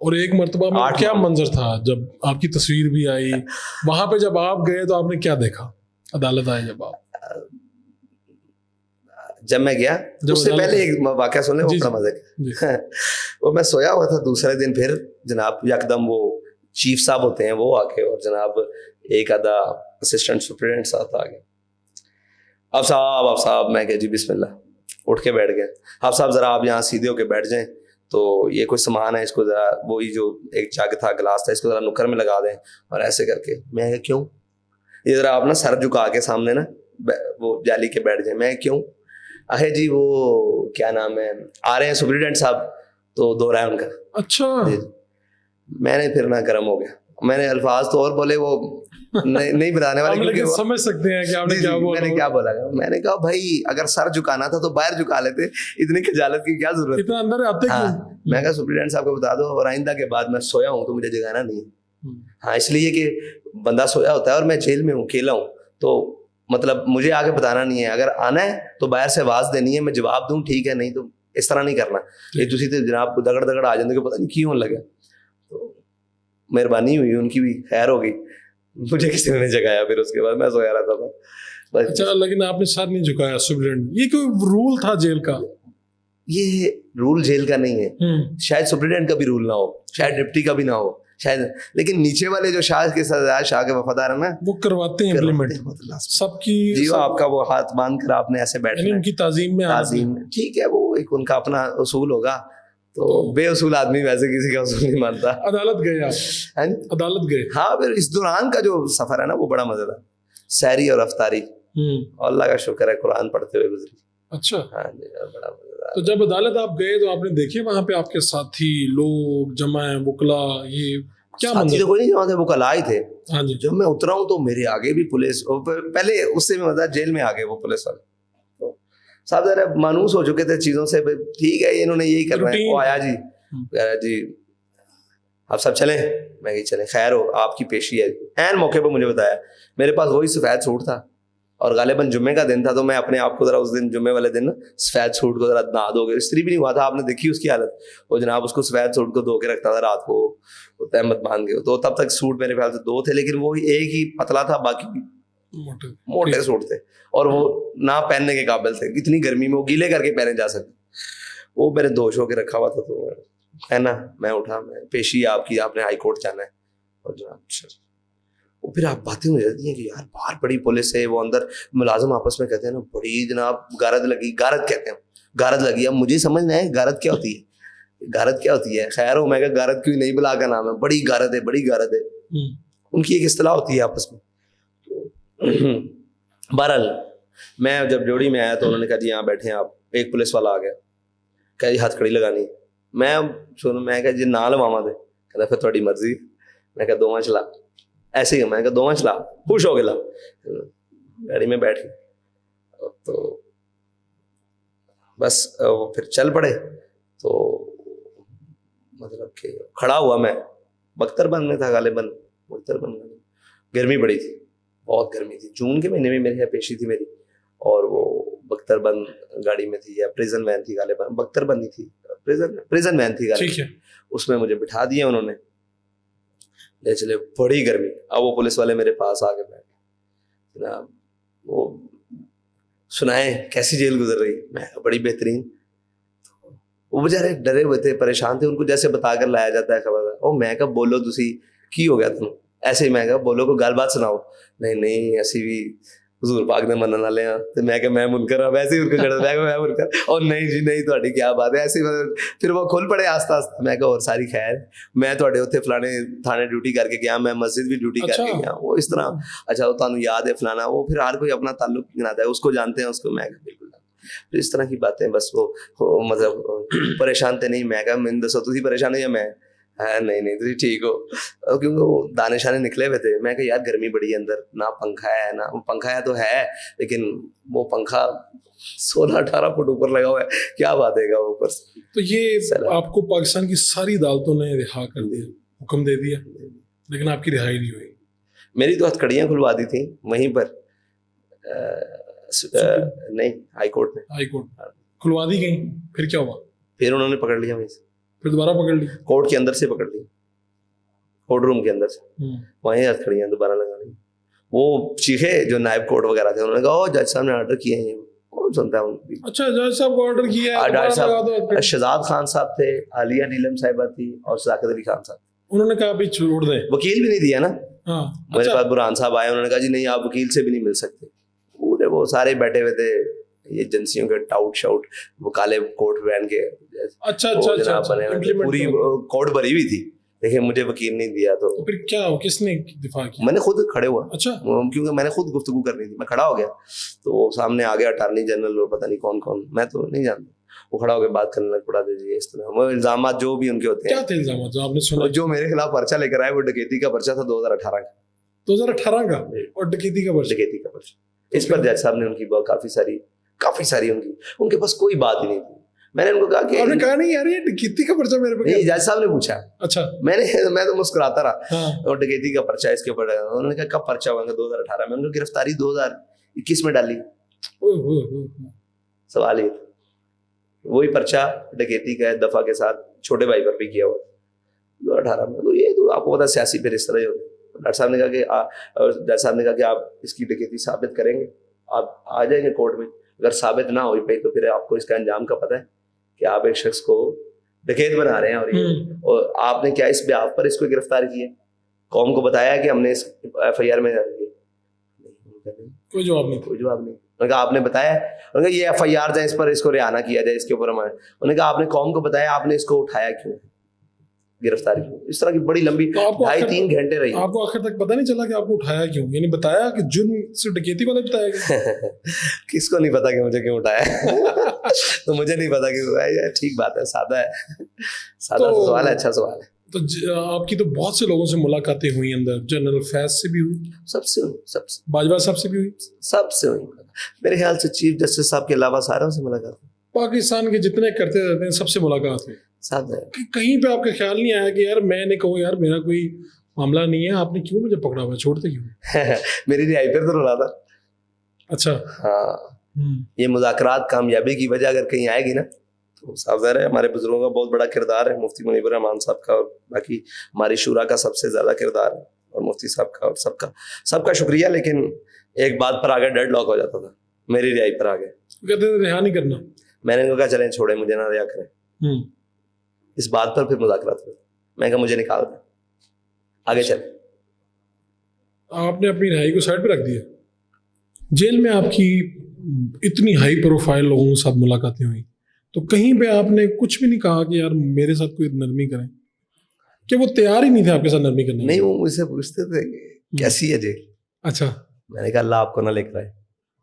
اور ایک مرتبہ میں کیا منظر تھا جب آپ کی تصویر بھی آئی وہاں پہ؟ جب آپ گئے تو آپ نے کیا دیکھا عدالت آئے جب آپ؟ جب میں گیا اس سے پہلے ایک واقعہ سن لیں, وہ بڑا مزے کا. وہ میں سویا ہوا تھا, دوسرے دن پھر جناب یکدم وہ چیف صاحب ہوتے ہیں وہ آ کے, اور جناب ایک آدھا اسسٹنٹ سپرنٹینڈنٹ صاحب آ گئے. اب صاحب میں کہ جی بسم اللہ, اٹھ کے بیٹھ گئے. اب صاحب ذرا آپ یہاں سیدھے ہو کے بیٹھ جائیں, تو یہ کوئی سامان ہے, اس کو ذرا وہی جو ایک جگ تھا, گلاس تھا, اس کو ذرا نکر میں لگا دیں. اور ایسے کر کے میں کیوں, یہ ذرا آپ نا سر جھکا کے سامنے نا وہ جالی کے بیٹھ جائیں. میں کیوں, ہے جی وہ کیا نام ہے, آ رہے ہیں سپرنٹینڈنٹ صاحب, تو دو رہا ہے ان کا. اچھا. میں نے پھر نہ گرم ہو گیا, میں نے الفاظ تو اور بولے, وہ نہیں بتانے والے, لیکن سمجھ سکتے ہیں کہ آپ نے کیا بولا. میں نے کیا بولا, میں نے کہا بھائی اگر سر جھکانا تھا تو باہر جھکا لیتے, اتنی خجالت کی کیا ضرورت, اتنا اندر آتے کیوں؟ میں کہا سپرنٹینڈنٹ صاحب کو بتا دو, اور آئندہ کے بعد میں سویا ہوں تو مجھے جگانا نہیں ہے. ہاں اس لیے کہ بندہ سویا ہوتا ہے اور میں جیل میں ہوں, اکیلا ہوں, تو مطلب مجھے آگے بتانا نہیں ہے. اگر آنا ہے تو باہر سے آواز دینی ہے, میں جواب دوں ٹھیک ہے, نہیں تو اس طرح نہیں کرنا. یہ تسی تو جناب کو دگڑ آ جاتے کہ پتہ نہیں کیوں لگا. تو مہربانی ہوئی, ان کی بھی خیر ہو گئی, مجھے کسی نے نہیں جگایا. پھر اس کے بعد میں سویا رہتا تھا. اچھا, لیکن آپ نے سر نہیں جھکایا سپرنٹینڈنٹ, یہ کوئی رول تھا جیل کا؟ یہ رول جیل کا نہیں ہے, شاید سپرنٹینڈنٹ کا بھی رول نہ ہو, شاید ڈپٹی کا بھی نہ ہو شاید, لیکن نیچے والے جو شاہ کے سردار, شاہ کے وفادار ہیں نا, وہ کرواتے ہیں امپلیمنٹ سب کی. جی آپ کا وہ ہاتھ باندھ کر آپ نے ایسے بیٹھنا, ان کی تعظیم میں ٹھیک ہے, وہ ایک ان کا اپنا اصول ہوگا. تو بے اصول آدمی ویسے کسی کا اصول نہیں مانتا. عدالت گئے آپ؟ عدالت گئے. ہاں, پھر اس دوران کا جو سفر ہے نا وہ بڑا مزیدار, سحری اور افطاری, اللہ کا شکر ہے قرآن پڑھتے ہوئے گزری. اچھا. ہاں جی, بڑا مزیدار. تو جب عدالت آپ گئے تو آپ نے دیکھے وہاں پہ آپ کے ساتھی لوگ جمع ہیں, وکلا, یہ کیا ساتھی تو کوئی نہیں جمع تھے, وکلا ہی تھے. ہاں جی. جب میں اترا ہوں تو میرے آگے بھی پولیس, پہلے اس سے بھی مزہ جیل میں آگے وہ پولیس والے صاحب ذرا مانوس ہو چکے تھے چیزوں سے, ٹھیک ہے انہوں نے یہی کرنا ہے. وہ آیا جی, جی آپ سب چلیں, میں کہ چلیں, خیر ہو آپ کی پیشی ہے. این موقع پہ مجھے بتایا, میرے پاس وہی سفید سوٹ تھا, اور غالباً جمعے کا دن تھا, تو میں اپنے آپ کو ذرا اس دن جمعے والے دن نا سفید سوٹ کو ذرا نہا دو گے, استری بھی نہیں ہوا تھا, آپ نے دیکھی اس کی حالت, وہ جناب اس کو سفید سوٹ کو دھو کے رکھتا تھا رات کو تہمت باندھ کے. تو تب تک سوٹ میرے خیال سے دو تھے, لیکن وہ ایک ہی پتلا تھا, باقی موٹے سوٹ تھے, اور وہ نہ پہننے کے قابل تھے, اتنی گرمی میں وہ گیلے کر کے پہنے جا سکتے. وہ میرے دوش ہو کے رکھا ہوا تھا, تو ہے نا میں اٹھا, میں پیشی آپ کی, آپ نے ہائی کورٹ جانا ہے. اور جناب وہ پھر آپ باتیں ہو جاتی ہیں کہ یار باہر بڑی پولیس ہے, وہ اندر ملازم آپس میں کہتے ہیں نا بڑی جناب گارد لگی, گارد کہتے ہیں, گارد لگی. اب مجھے سمجھنا ہے گارد کیا ہوتی ہے, گارد کیا ہوتی ہے. خیر ہو, میں کہ گارد کیوں نہیں, بلا کا نام ہے, بڑی گارد ہے, بڑی گارد ہے, ان کی ایک اصطلاح ہوتی ہے آپس میں. بہرحال میں جب جوڑی میں آیا تو انہوں نے کہا جی یہاں بیٹھے ہیں آپ. ایک پولیس والا آ گیا, کہا جی ہاتھ کھڑی لگانی. میں کہا جی نہ لواما دے, کہتا پھر تھوڑی مرضی. میں کہا دوواں چلا, ایسے ہی میں کہا دوواں چلا, خوش ہو گیا. گاڑی میں بیٹھ گئے تو بس وہ پھر چل پڑے. تو مطلب کہ کھڑا ہوا, میں بختر بند میں تھا غالباً, بختر بند میں, گرمی بڑی تھی, بہت گرمی تھی. جون کے مہینے میں میرے یہاں پیشی تھی میری, اور وہ بختر بند گاڑی میں تھی یا پریزن وین تھی, غالباً بختر بند ہی تھی, پریزن وین تھی ٹھیک ہے. اس میں مجھے بٹھا دیا انہوں نے, لے چلے, بڑی گرمی. اب وہ پولیس والے میرے پاس آ کے بیٹھے, جناب وہ سنائیں کیسی جیل گزر رہی. میں بڑی بہترین. وہ بیچارے ڈرے ہوئے تھے, پریشان تھے, ان کو جیسے بتا کر لایا جاتا ہے خبر. او میں کہا بولو تسی کی ہو گیا تم, ایسے ہی میں کہا بولو کو گل بات سناؤ. نہیں ایسی بھی حضور پاک نے منن والے ہیں. تو میں کہ میں منکر ہوں, ویسے ہی ان کو کھڑا میں منکر, اور نہیں جی نہیں تہاڈی کیا بات ہے ایسی. پھر وہ کھل پڑے آہستہ آہستہ. میں کہا اور ساری خیر, میں تہاڈے اوتھے فلانے تھانے ڈیوٹی کر کے گیا, میں مسجد بھی ڈیوٹی کر کے گیا. وہ اس طرح اچھا وہ تانوں یاد ہے فلانا, وہ پھر ہر کوئی اپنا تعلق گناتا ہے, اس کو جانتے ہیں اس کو. میں بالکل پھر اس طرح کی باتیں بس. وہ مطلب پریشان تھے نہیں. میں کہا میں دسو تسی پریشان ہو یا میں, نہیں تھی ٹھیک ہو, کیونکہ وہ دانے شانے نکلے ہوئے تھے. میں کہ یار گرمی بڑی ہے اندر, نہ پنکھا ہے, نہ پنکھا ہے تو ہے لیکن وہ پنکھا 16-18 فٹ اوپر لگا ہوا ہے, کیا بات ہے گا اوپر سے. تو یہ آپ کو پاکستان کی ساری عدالتوں نے رہا کر دیا, حکم دے دیا, لیکن آپ کی رہائی نہیں ہوئی. میری تو ہتھکڑیاں کھلوا دی تھیں وہیں پر, نہیں ہائی کورٹ نے کھلوا دی گئی. پھر کیا ہوا؟ پھر انہوں نے پکڑ لیا وہیں سے, پھر دوبارہ پکڑ لی کورٹ کے اندر سے پکڑ لی, کورٹ روم کے اندر سے وہیں ہتھکڑیاں دوبارہ لگا لی. وہ چیخے جو نائب کورٹ وغیرہ تھے, انہوں نے کہا او جج صاحب نے آرڈر کیے ہیں, کون سنتا ہے. اچھا جج صاحب کو آرڈر کیا ہے, ڈاکٹر صاحب شہزاد خان صاحب تھے, عالیہ نیلم صاحبہ تھی, اور صداقت علی خان صاحب. انہوں نے کہا ابھی چھوڑ دیں, وکیل بھی نہیں دیا نا. میرے پاس برہان صاحب آئے, انہوں نے کہا جی نہیں آپ وکیل سے بھی نہیں مل سکتے. پورے وہ سارے بیٹھے ہوئے تھے یہ ایجنسیوں کے ٹاؤٹ شاؤٹ, وہ کالے کوٹ پہن کے. اچھا پوری کوٹ بھری ہوئی تھی, لیکن مجھے وکیل نہیں دیا. تو پھر کیا ہو, کس نے دفاع کیا؟ میں نے خود کھڑے ہوا. اچھا, کیونکہ میں نے خود گفتگو کرنی تھی. میں کھڑا ہو گیا تو سامنے آ گیا اٹارنی جنرل اور پتہ نہیں کون کون, میں تو نہیں جانتا. وہ کھڑا ہو کے بات کرنے لگ پڑا. جی اس طرح وہ الزامات جو بھی ان کے ہوتے ہیں. کیا تھے الزامات جو آپ نے سنا؟ جو میرے خلاف پرچہ لے کر آئے وہ ڈکیتی کا پرچہ تھا 2018 کا. 2018 کا, اور ڈکیتی کا پرچہ. اس پر جج صاحب نے ان کی کافی ساری ان کے پاس کوئی بات ہی نہیں تھی. میں نے ان کو کہا کہ آپ نے کہا نہیں یار یہ ڈکیتی کا پرچہ میرے پاس. نہیں, جج صاحب نے پوچھا. اچھا, میں تو مسکراتا رہا, اور ڈکیتی کا پرچہ اس کے اوپر. انہوں نے کہا کب پرچہ ہوا؟ 2018 میں. ان کو گرفتاری 2021 میں ڈالی. سوال یہ وہی پرچہ ڈکیتی کا دفعہ کے ساتھ چھوٹے بھائی پر بھی کیا ہوا 2018 میں. تو یہ تو آپ کو پتا سیاسی پھر اس طرح ہی ہوتا ہے. ڈاکٹر صاحب نے کہا کہ آپ اس کی ڈکیتی ثابت کریں گے, آپ آ جائیں گے کورٹ میں. اگر ثابت نہ ہوئی پائی تو پھر آپ کو اس کا انجام کا پتہ ہے کہ آپ ایک شخص کو ڈکیت بنا رہے ہیں, اور آپ نے کیا اس بیاف پر اس کو گرفتار کیا, قوم کو بتایا کہ ہم نے اس ایف آئی آر میں کوئی جواب نہیں. انہوں نے کہا آپ نے بتایا, انہوں نے کہا یہ ایف آئی آر جائے اس پر, اس کو رہا نہ کیا جائے, اس کے اوپر ہمارے. انہوں نے کہا آپ نے قوم کو بتایا, آپ نے اس کو اٹھایا کیوں, گرفتاری کیوں. اس طرح کی بڑی لمبی 2.5-3 گھنٹے رہی. آپ کو آخر تک پتہ نہیں چلا کہ آپ کو اٹھایا کیوں, یعنی بتایا کہ جرم سے ڈکیتی والے بتایا گیا؟ کس کو نہیں پتا کہ مجھے کیوں اٹھایا؟ تو مجھے نہیں پتا کہ ٹھیک بات ہے, سادہ ہے, سادہ سوال ہے, اچھا سوال ہے. تو آپ کی تو بہت سے لوگوں سے ملاقاتیں ہوئی اندر, جنرل فیض سے بھی ہوئی, سب سے باجوہ صاحب سے بھی ہوئی, سب سے ہوئی. میرے خیال سے چیف جسٹس صاحب کے علاوہ ساروں سے ملاقات ہوئی. پاکستان کے جتنے کرتے رہتے ہیں سب سے ملاقات ہوئی. کہیں پہ آپ کا خیال نہیں آیا کہ یار میں نے کہوں یار میرا کوئی معاملہ نہیں ہے, آپ نے کیوں مجھے پکڑا ہوا, چھوڑتے کیوں؟ میری رہائی پہ تو رہا تھا. اچھا ہاں, یہ مذاکرات کامیابی کی وجہ اگر کہیں آئے گی نا تو صاف ظاہر ہے ہمارے بزرگوں کا بہت بڑا کردار ہے, مفتی منیب الرحمان صاحب کا, اور باقی ہماری شورا کا سب سے زیادہ کردار ہے, اور مفتی صاحب کا, اور سب کا شکریہ. لیکن ایک بات پر آگے ڈیڈ لاک ہو جاتا تھا, میری رہائی پر آگے کہتے تھے رہا نہیں کرنا. میں نے ان کو کہا چلیں چھوڑیں, مجھے نہ رہا کریں. اس بات پر پھر مذاکرات ہوئے. میں کہا مجھے نکال دیں, آگے چلیں. آپ نے اپنی رہائی کو سائڈ پہ رکھ دیا. جیل میں آپ کی اتنی ہائی پروفائل لوگوں کے ساتھ ملاقاتیں ہوئی, تو کہیں پہ آپ نے کچھ بھی نہیں کہا کہ یار میرے ساتھ کوئی نرمی کریں, کہ وہ تیار ہی نہیں تھے آپ کے ساتھ نرمی کرنے؟ نہیں, وہ مجھ سے پوچھتے تھے کیسی ہے جیل. اچھا, میں نے کہا اللہ آپ کو نہ لے کر آئے.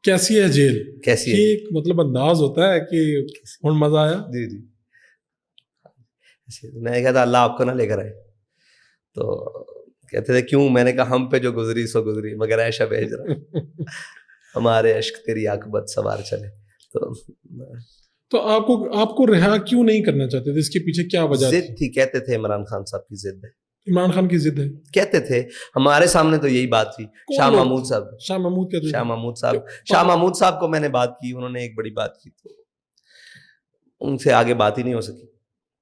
کیسی ہے جیل, کیسی ہے, ایک مطلب انداز ہوتا ہے کہ ہن مزہ آیا. جی میں نے کہا تھا اللہ آپ کو نہ لے کر آئے. تو کہتے تھے کیوں؟ میں نے کہا ہم پہ جو گزری سو گزری, مگر ایشا بھیج رہا ہمارے عشق تیری عاقبت سوار چلے. تو آپ کو رہا کیوں نہیں کرنا چاہتے تھے, اس کے پیچھے کیا وجہ ضد تھی؟ کہتے تھے عمران خان صاحب کی ضد ہے. عمران خان کی ضد ہے. کہتے تھے ہمارے سامنے تو یہی بات تھی. شاہ محمود صاحب, شاہ محمود کہتے شاہ محمود صاحب کو میں نے بات کی, انہوں نے ایک بڑی بات کی تو ان سے آگے بات ہی نہیں ہو سکی.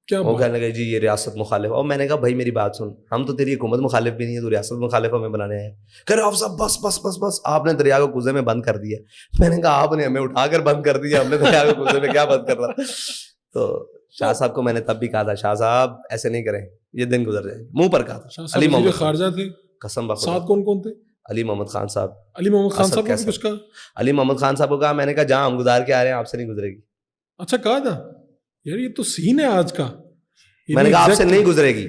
وہ کہنے لگے جی یہ ریاست مخالف. اور میں نے کہا بھائی میری بات سن, ہم تو تیری حکومت مخالف بھی نہیں ہے, تو ریاست مخالف ہمیں بنانے آئے. کہہ رہے آپ صاحب بس بس بس بس, آپ نے دریا کو کوزے میں بند کر دیا. میں نے کہا آپ نے ہمیں اٹھا کر بند کر دیا, ہم نے دریا کو کوزے میں کیا بند کر رہا. تو شاہ صاحب کو میں نے تب بھی کہا تھا, شاہ صاحب ایسے نہیں کریں, یہ دن گزر جائیں گے, منہ پر کہا تھا. علی محمد خارجہ تھے, قسم بخدا. ساتھ کون کون تھے؟ علی محمد خان صاحب. علی محمد خان صاحب کو کچھ کہا؟ علی محمد خان صاحب کو کہا, میں نے کہا جہاں ہم گزار کے آ رہے ہیں آپ سے نہیں گزرے گی. اچھا کہا تھا یار, یہ تو سین ہے آج کا. میں نے کہا آپ سے نہیں گزرے گی.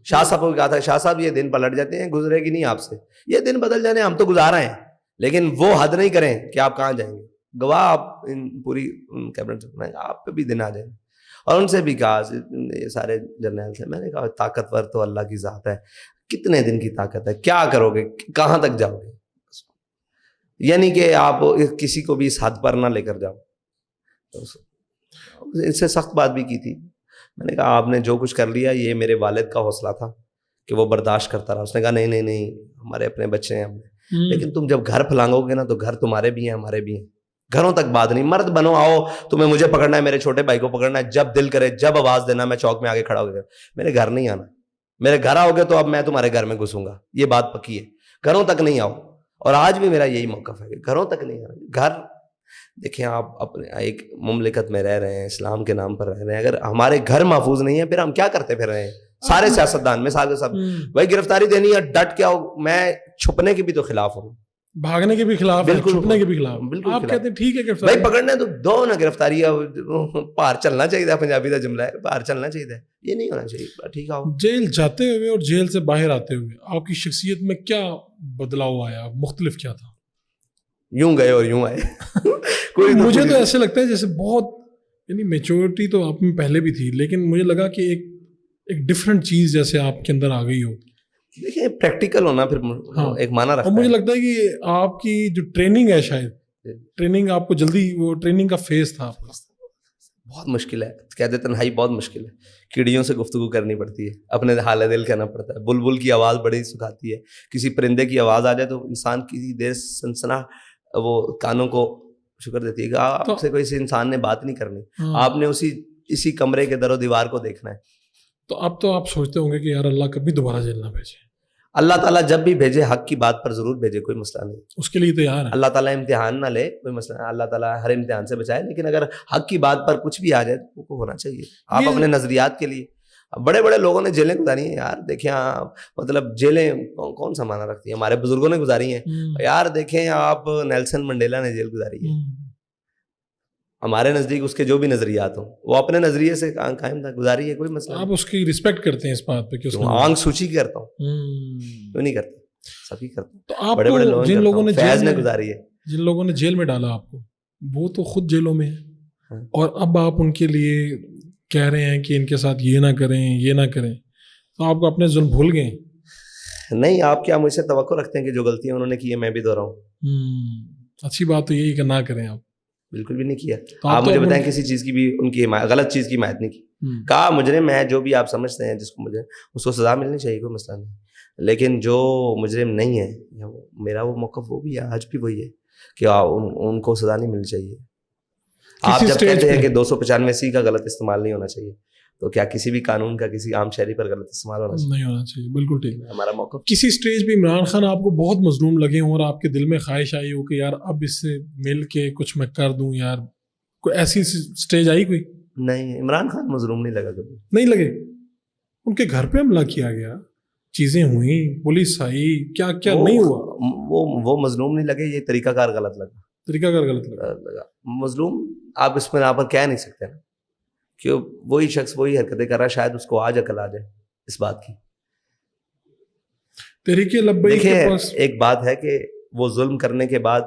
شاہ صاحب کو کہا تھا, شاہ صاحب یہ دن پلٹ جاتے ہیں, گزرے گی نہیں آپ سے. یہ دن بدل جانے, ہم تو گزارا ہیں, لیکن وہ حد نہیں کریں کہ آپ کہاں جائیں گے. گواہ آپ پوری کیبنٹ سے, آپ پہ بھی دن آ جائیں. اور ان سے بھی کہا, یہ سارے جرنیل تھے, میں نے کہا طاقتور تو اللہ کی ذات ہے, کتنے دن کی طاقت ہے, کیا کرو گے, کہاں تک جاؤ گے. یعنی کہ آپ کسی کو بھی اس حد پر نہ لے کر جاؤ. اس سے سخت بات بھی کی تھی. میں نے کہا آپ نے جو کچھ کر لیا یہ میرے والد کا حوصلہ تھا کہ وہ برداشت کرتا رہا. اس نے کہا نہیں نہیں نہیں, ہمارے اپنے بچے ہیں, لیکن تم جب گھر پھلانگو گے نا تو گھر تمہارے بھی ہیں ہمارے بھی ہیں, گھروں تک بات نہیں. مرد بنو, آؤ تمہیں مجھے پکڑنا ہے, میرے چھوٹے بھائی کو پکڑنا ہے, جب دل کرے جب آواز دینا, میں چوک میں آگے کھڑا ہو گیا. میرے گھر نہیں آنا, میرے گھر آؤ گے تو اب میں تمہارے گھر میں گھسوں گا, یہ بات پکی ہے. گھروں تک نہیں آؤ. اور آج بھی میرا یہی موقف ہے کہ گھروں تک نہیں آنا. گھر دیکھیں, آپ اپنے ایک مملکت میں رہ رہے ہیں, اسلام کے نام پر رہ رہے ہیں, اگر ہمارے گھر محفوظ نہیں ہے پھر ہم کیا کرتے پھر رہے ہیں. سارے سیاستدان میں سارے سب بھائی گرفتاری دینی ہے ڈٹ کے آؤ. میں چھپنے کے بھی تو خلاف ہوں, بھاگنے کے بھی خلاف, بالکل چھپنے کے بھی خلاف. بالکل آپ کہتے ہیں ٹھیک ہے بھائی پکڑنا ہے تو دو نا گرفتاری, باہر چلنا چاہیے. پنجابی کا جملہ ہے, باہر چلنا چاہیے, یہ نہیں ہونا چاہیے. ٹھیک ہے, جیل جاتے ہوئے اور جیل سے باہر آتے ہوئے آپ کی شخصیت میں کیا بدلاؤ آیا, مختلف کیا تھا؟ یوں گئے اور یوں آئے. مجھے تو ایسے لگتا ہے جیسے بہت, یعنی میچورٹی تو آپ میں پہلے بھی تھی, لیکن مجھے لگا کہ ایک ڈفرینٹ چیز جیسے آپ کے اندر آ گئی ہو. دیکھیں پریکٹیکل ہونا پھر ایک معنی رکھتا ہے. اور مجھے لگتا ہے کہ آپ کی جو ٹریننگ ہے, شاید ٹریننگ آپ کو جلدی, وہ ٹریننگ کا فیز تھا آپ کا. بہت مشکل ہے, قید تنہائی بہت مشکل ہے. کیڑیوں سے گفتگو کرنی پڑتی ہے, اپنے حال دل کہنا پڑتا ہے. بلبل کی آواز بڑی سکھاتی ہے, کسی پرندے کی آواز آ جائے تو انسان کی دیر سنسنا وہ کانوں کو شکر دیتی ہے کہ آپ سے کوئی انسان نے بات نہیں کرنی, آپ نے اسی کمرے کے در و دیوار کو دیکھنا ہے. تو اب تو آپ سوچتے ہوں گے کہ یار اللہ کبھی دوبارہ جیل نہ بھیجے. اللہ تعالیٰ جب بھی بھیجے حق کی بات پر ضرور بھیجے, کوئی مسئلہ نہیں, اس کے لیے تیار ہے. اللہ تعالیٰ امتحان نہ لے, کوئی مسئلہ نہیں, اللہ تعالیٰ ہر امتحان سے بچائے, لیکن اگر حق کی بات پر کچھ بھی آ جائے تو ہونا چاہیے. آپ اپنے نظریات کے لیے, بڑے بڑے لوگوں نے جیلیں گزاری ہیں یار, دیکھیں مطلب جیلیں کون سا معنی رکھتی ہیں, ہمارے بزرگوں نے گزاری ہیں یار. دیکھیں آپ نیلسن منڈیلا نے جیل گزاری ہے, ہمارے نزدیک اس کے جو بھی نظریات ہوں وہ اپنے نظریے سے قائم تھا, گزاری ہے, کوئی مسئلہ. آپ اس کی رسپیکٹ کرتے ہیں اس بات پہ کہ آنکھ سوچی کرتا ہوں, کیوں نہیں کرتا, سبھی کرتا ہوں. تو آپ بڑے بڑے لوگ جن لوگوں نے فیض نے گزاری ہے, جن لوگوں نے جیل میں ڈالا آپ کو, وہ تو خود جیلوں میں ہیں, اور اب آپ ان کے لیے کہہ رہے ہیں کہ ان کے ساتھ یہ نہ کریں یہ نہ کریں, تو آپ کو اپنے ظلم بھول گئے. نہیں, آپ کیا مجھ سے توقع رکھتے ہیں کہ جو غلطیاں انہوں نے کی ہیں میں بھی دہراؤں؟ اچھی بات تو یہی کہ نہ کریں آپ. بالکل بھی نہیں کیا. آپ مجھے بتائیں کسی چیز کی بھی ان کی غلط چیز کی حمایت نہیں کی. کہا مجرم ہے جو بھی آپ سمجھتے ہیں جس کو مجھے, اس کو سزا ملنی چاہیے, کوئی مسئلہ نہیں, لیکن جو مجرم نہیں ہے, میرا وہ موقف وہ بھی ہے, آج بھی وہی ہے کہ ان کو سزا نہیں ملنی چاہیے. آپ جب کہتے ہیں کہ 295C کا غلط استعمال نہیں ہونا چاہیے, تو کیا کسی بھی قانون کا کسی عام شہری پر غلط استعمال نہیں ہونا چاہیے؟ بالکل ٹھیک. ہمارا موقف. کسی سٹیج پہ عمران خان آپ کو بہت مظلوم لگے ہوں اور آپ کے دل میں خواہش آئی ہو کہ یار اب اس سے مل کے کچھ میں کر دوں یار, کوئی ایسی سٹیج آئی کوئی؟ نہیں, عمران خان مظلوم نہیں لگا کبھی. نہیں لگے. ان کے گھر پہ حملہ کیا گیا, چیزیں ہوئیں, پولیس آئی, کیا کیا نہیں ہوا؟ وہ مظلوم نہیں لگے, یہ طریقہ کار غلط لگا. طریقہ کار غلط لگا. مظلوم آپ اس میں یہاں پر کہہ نہیں سکتے نا, کہ وہی شخص وہی حرکتیں کر رہا ہے, شاید اس کو آج عقل آ جائے اس بات کی. تحریک لبیک کے پاس ایک بات ہے کہ وہ ظلم کرنے کے بعد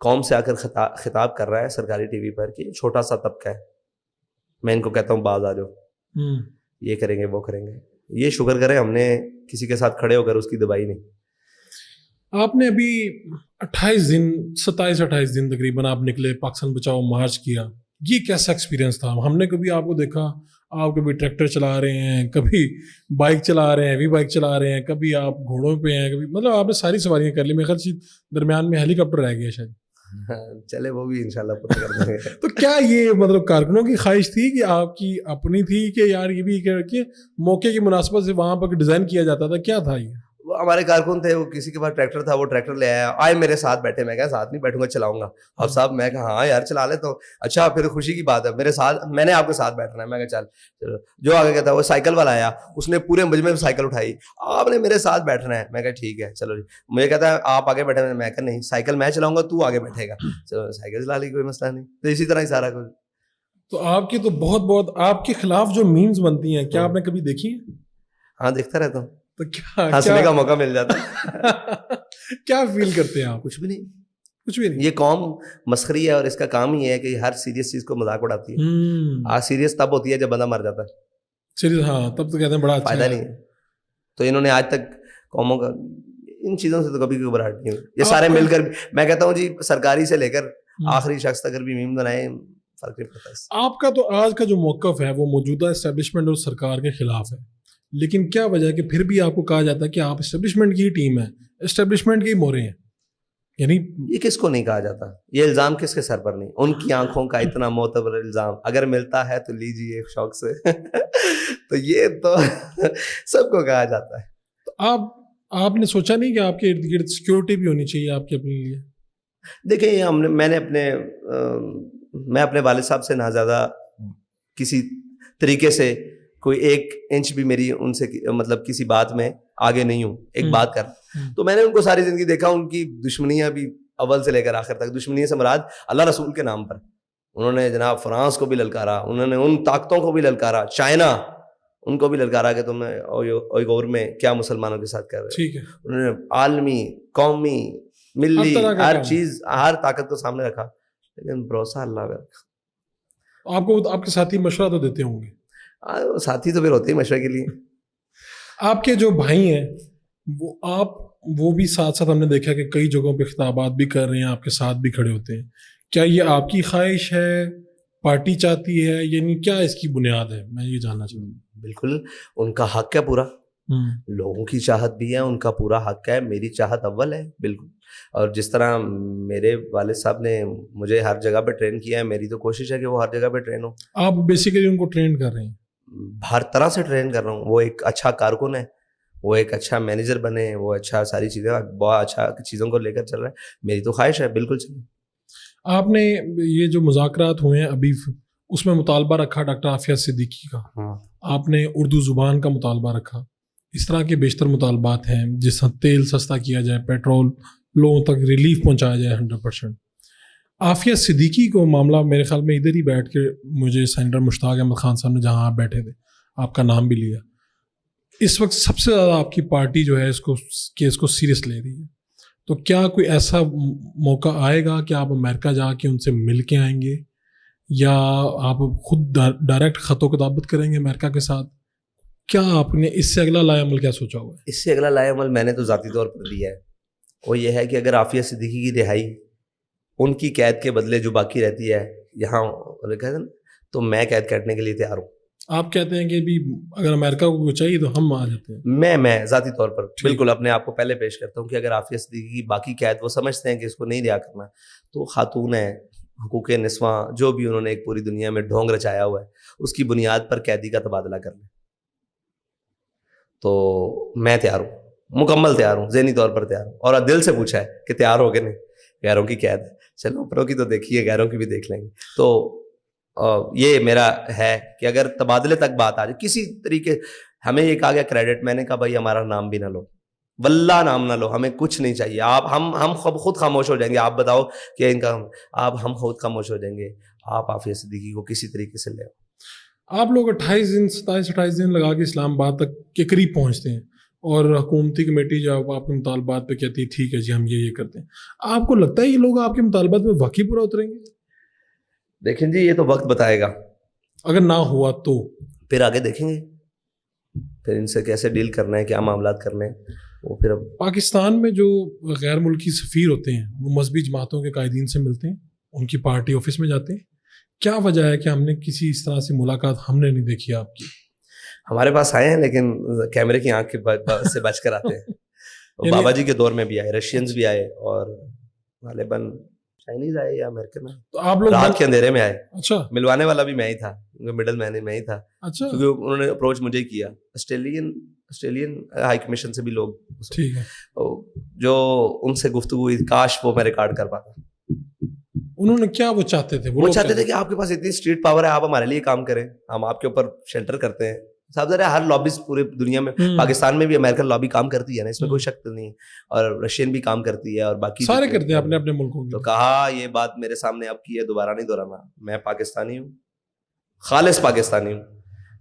قوم سے آ کر خطاب کر رہا ہے سرکاری ٹی وی پر کہ چھوٹا سا طبقہ ہے, میں ان کو کہتا ہوں باز آ جاؤ, یہ کریں گے وہ کریں گے. یہ شکر کریں ہم نے کسی کے ساتھ کھڑے ہو کر اس کی دبائی نہیں. آپ نے ابھی 27-28 دن تقریباً آپ نکلے, پاکستان بچاؤ مارچ کیا, یہ کیسا ایکسپیرینس تھا؟ ہم نے کبھی آپ کو دیکھا آپ کبھی ٹریکٹر چلا رہے ہیں, کبھی بائک چلا رہے ہیں, ہیوی بائک چلا رہے ہیں, کبھی آپ گھوڑوں پہ ہیں, کبھی مطلب آپ نے ساری سواریاں کر لی. میرے خیال سے درمیان میں ہیلی کاپٹر رہ گیا شاید. چلے وہ بھی انشاءاللہ پورا کر دیں گے. تو کیا یہ مطلب کارکنوں کی خواہش تھی کہ آپ کی اپنی تھی کہ یار یہ بھی کہ موقع کی مناسبت سے وہاں پر ڈیزائن کیا جاتا تھا, کیا تھا یہ؟ وہ ہمارے کارکن تھے, وہ کسی کے پاس ٹریکٹر تھا, وہ ٹریکٹر لے آیا, آئے میرے ساتھ بیٹھے. میں کہا ساتھ نہیں بیٹھوں گا, چلاؤں گا. اب صاحب میں کہا ہاں یار چلا لیتا ہوں. اچھا پھر خوشی کی بات ہے, میرے ساتھ, میں نے آپ کے ساتھ بیٹھنا ہے. میں کہا چل چلو. جو آگے کہتا وہ سائیکل والا آیا, اس نے پورے مجمع میں سائیکل اٹھائی, آپ نے میرے ساتھ بیٹھنا ہے. میں کہا ٹھیک ہے چلو جی. مجھے کہتا ہے آپ آگے بیٹھے. میں کہا نہیں, سائیکل میں چلاؤں گا, تو آگے بیٹھے گا. چلو سائیکل چلا لی, کوئی مسئلہ نہیں. تو اسی طرح ہی سارا کچھ. تو آپ کی تو بہت آپ کے خلاف جو میمز بنتی ہیں, کیا آپ نے کبھی دیکھی ہیں؟ ہاں دیکھتا رہتا ہوں, تو کیا ہنسنے کا موقع مل جاتا. کیا فیل کرتے ہیں آپ؟ کچھ بھی نہیں, کچھ بھی نہیں. یہ قوم مسخری ہے اور اس کا کام ہی ہے کہ ہر سیریس چیز کو مذاق اڑاتی ہے. آج سیریس تب ہوتی ہے جب بندہ مر جاتا ہے. سیریس, ہاں تب تو کہتے ہیں بڑا اچھا فائدہ نہیں ہے. تو انہوں نے آج تک قوموں کا ان چیزوں سے تو کبھی گھبراہٹ نہیں ہوئی. یہ سارے مل کر, میں کہتا ہوں جی سرکاری سے لے کر آخری شخص تک اگر بھی میم بنائے فرق نہیں پڑتا. آپ کا تو آج کا جو موقف ہے وہ موجودہ اسٹیبلشمنٹ اور سرکار کے خلاف ہے, لیکن کیا وجہ ہے کہ پھر بھی آپ کو کہا جاتا ہے کہ آپ اسٹیبلشمنٹ کی ہی ٹیم ہے, اسٹیبلشمنٹ کے ہی مورے ہیں؟ یعنی یہ کس کو نہیں کہا جاتا, یہ الزام کس کے سر پر نہیں. ان کی آنکھوں کا اتنا معتبر الزام اگر ملتا ہے تو لیجیے شوق سے. تو یہ تو سب کو کہا جاتا ہے. تو آپ نے سوچا نہیں کہ آپ کے ارد گرد سیکورٹی بھی ہونی چاہیے آپ کے اپنے لیے؟ دیکھیں میں اپنے والد صاحب سے نہ زیادہ کسی طریقے سے کوئی 1 انچ بھی میری ان سے مطلب کسی بات میں آگے نہیں ہوں. ایک بات کر, تو میں نے ان کو ساری زندگی دیکھا, ان کی دشمنیاں بھی اول سے لے کر آخر تک. دشمنی سے مراد اللہ رسول کے نام پر انہوں نے جناب فرانس کو بھی للکارا, انہوں نے ان طاقتوں کو بھی للکارا, چائنا ان کو بھی للکارا کہ تم نے اویغور میں کیا مسلمانوں کے ساتھ کر رہے. ٹھیک ہے, انہوں نے عالمی, قومی, ملی, ہر چیز, ہر طاقت کو سامنے رکھا, لیکن بھروسہ اللہ پہ رکھا. آپ کو آپ کے ساتھی مشورہ تو دیتے ہوں گے؟ ساتھی تو پھر ہوتے ہی مشورے کے لیے. آپ کے جو بھائی ہیں وہ بھی ساتھ ساتھ ہم نے دیکھا کہ کئی جگہوں پہ خطابات بھی کر رہے ہیں, آپ کے ساتھ بھی کھڑے ہوتے ہیں. کیا یہ آپ کی خواہش ہے, پارٹی چاہتی ہے, یعنی کیا اس کی بنیاد ہے؟ میں یہ جاننا چاہوں گا. بالکل ان کا حق ہے پورا, لوگوں کی چاہت بھی ہے, ان کا پورا حق ہے. میری چاہت اول ہے بالکل. اور جس طرح میرے والد صاحب نے مجھے ہر جگہ پہ ٹرین کیا ہے, میری تو کوشش ہے کہ وہ ہر جگہ پہ ٹرین ہو. آپ بیسیکلی ان کو ٹرین کر رہے ہیں؟ ہر طرح سے ٹرین کر رہا ہوں. وہ ایک اچھا کارکن ہے, وہ ایک اچھا مینیجر بنے, وہ اچھا ساری چیزیں, بہت اچھا چیزوں کو لے کر چل رہا ہے. میری تو خواہش ہے بالکل چلے. آپ نے یہ جو مذاکرات ہوئے ہیں ابھی, اس میں مطالبہ رکھا ڈاکٹر عافیہ صدیقی کا, آپ نے اردو زبان کا مطالبہ رکھا. اس طرح کے بیشتر مطالبات ہیں, جس طرح تیل سستا کیا جائے, پیٹرول لوگوں تک ریلیف پہنچایا جائے 100%. عافیہ صدیقی کو معاملہ میرے خیال میں ادھر ہی بیٹھ کے مجھے سینیٹر مشتاق احمد خان صاحب نے, جہاں آپ بیٹھے تھے, آپ کا نام بھی لیا. اس وقت سب سے زیادہ آپ کی پارٹی جو ہے اس کو سیریس لے رہی ہے. تو کیا کوئی ایسا موقع آئے گا کہ آپ امریکہ جا کے ان سے مل کے آئیں گے, یا آپ خود ڈائریکٹ خط و کتابت کریں گے امریکہ کے ساتھ؟ کیا آپ نے اس سے اگلا لائے عمل کیا سوچا ہوا ہے؟ اس سے اگلا لائے عمل میں نے تو ذاتی طور پر دیا ہے. وہ یہ ہے کہ اگر عافیہ صدیقی کی رہائی, ان کی قید کے بدلے جو باقی رہتی ہے یہاں رکھا ہے نا, تو میں قید کاٹنے کے لیے تیار ہوں. آپ کہتے ہیں کہ بھی اگر امریکہ کو چاہیے تو ہم آ جاتے ہیں. میں ذاتی طور پر بالکل اپنے آپ کو پہلے پیش کرتا ہوں کہ اگر عافیہ صدیقی کی باقی قید وہ سمجھتے ہیں کہ اس کو نہیں رہا کرنا, تو خاتون ہے, حقوق نسواں, جو بھی انہوں نے ایک پوری دنیا میں ڈھونگ رچایا ہوا ہے, اس کی بنیاد پر قیدی کا تبادلہ کر لیں. تو میں تیار ہوں, مکمل تیار ہوں, ذہنی طور پر تیار ہوں. اور دل سے پوچھا ہے کہ تیار ہو کہ نہیں. غیروں کی قید ہے, چلو اوپروں کی تو دیکھیے, غیروں کی بھی دیکھ لیں گے. تو یہ میرا ہے کہ اگر تبادلے تک بات آ جائے کسی طریقے, ہمیں یہ کہا گیا کریڈٹ, میں نے کہا بھائی ہمارا نام بھی نہ لو, واللہ نام نہ لو, ہمیں کچھ نہیں چاہیے. آپ ہم خود خاموش ہو جائیں گے. آپ بتاؤ کہ ان کا ہم خود خاموش ہو جائیں گے. آپ عافیہ صدیقی کو کسی طریقے سے لے آؤ. آپ لوگ 27-28 دن لگا کے اسلام آباد تک کے قریب پہنچتے ہیں, اور حکومتی کمیٹی جب آپ کے مطالبات پہ کہتی ہے ٹھیک ہے جی ہم یہ کرتے ہیں, آپ کو لگتا ہے یہ لوگ آپ کے مطالبات میں واقعی پورا اتریں گے؟ دیکھیں جی, یہ تو وقت بتائے گا. اگر نہ ہوا تو پھر آگے دیکھیں گے, پھر ان سے کیسے ڈیل کرنا ہے, کیا معاملات کرنے ہیں وہ. پھر پاکستان میں جو غیر ملکی سفیر ہوتے ہیں وہ مذہبی جماعتوں کے قائدین سے ملتے ہیں, ان کی پارٹی آفس میں جاتے ہیں, کیا وجہ ہے کہ ہم نے کسی اس طرح سے ملاقات ہم نے نہیں دیکھی آپ کی؟ ہمارے پاس آئے ہیں لیکن کیمرے کی آنکھ سے بچ کر آتے ہیں. بابا جی کے دور میں بھی آئے, رشینز بھی آئے, اور غالباً چائنیز آئے یا امریکن آئے. تو آپ لوگ رات کے اندھیرے میں آئے. اچھا ملوانے والا بھی میں ہی تھا, مڈل مین میں ہی تھا, اچھا کیونکہ انہوں نے اپروچ مجھے کیا. آسٹریلین ہائی کمیشن سے بھی لوگ, ٹھیک ہے, جو ان سے گفتگو ہوئی, کاش وہ میں ریکارڈ کر پاتا. انہوں نے کیا وہ چاہتے تھے؟ وہ چاہتے تھے کہ آپ کے پاس اتنی اسٹریٹ پاور ہے, آپ ہمارے لیے کام کریں, ہم آپ کے اوپر شیلٹر کرتے ہیں. صاحب ذرا ہر لابیز پورے دنیا میں, پاکستان میں بھی امریکن لابی کام کرتی ہے نا, اس میں کوئی شک نہیں, اور رشین بھی کام کرتی ہے, اور باقی سارے کرتے ہیں اپنے اپنے ملکوں تو کہا یہ بات میرے سامنے اب کی ہے, دوبارہ نہیں دہرانا. میں پاکستانی ہوں, خالص پاکستانی ہوں.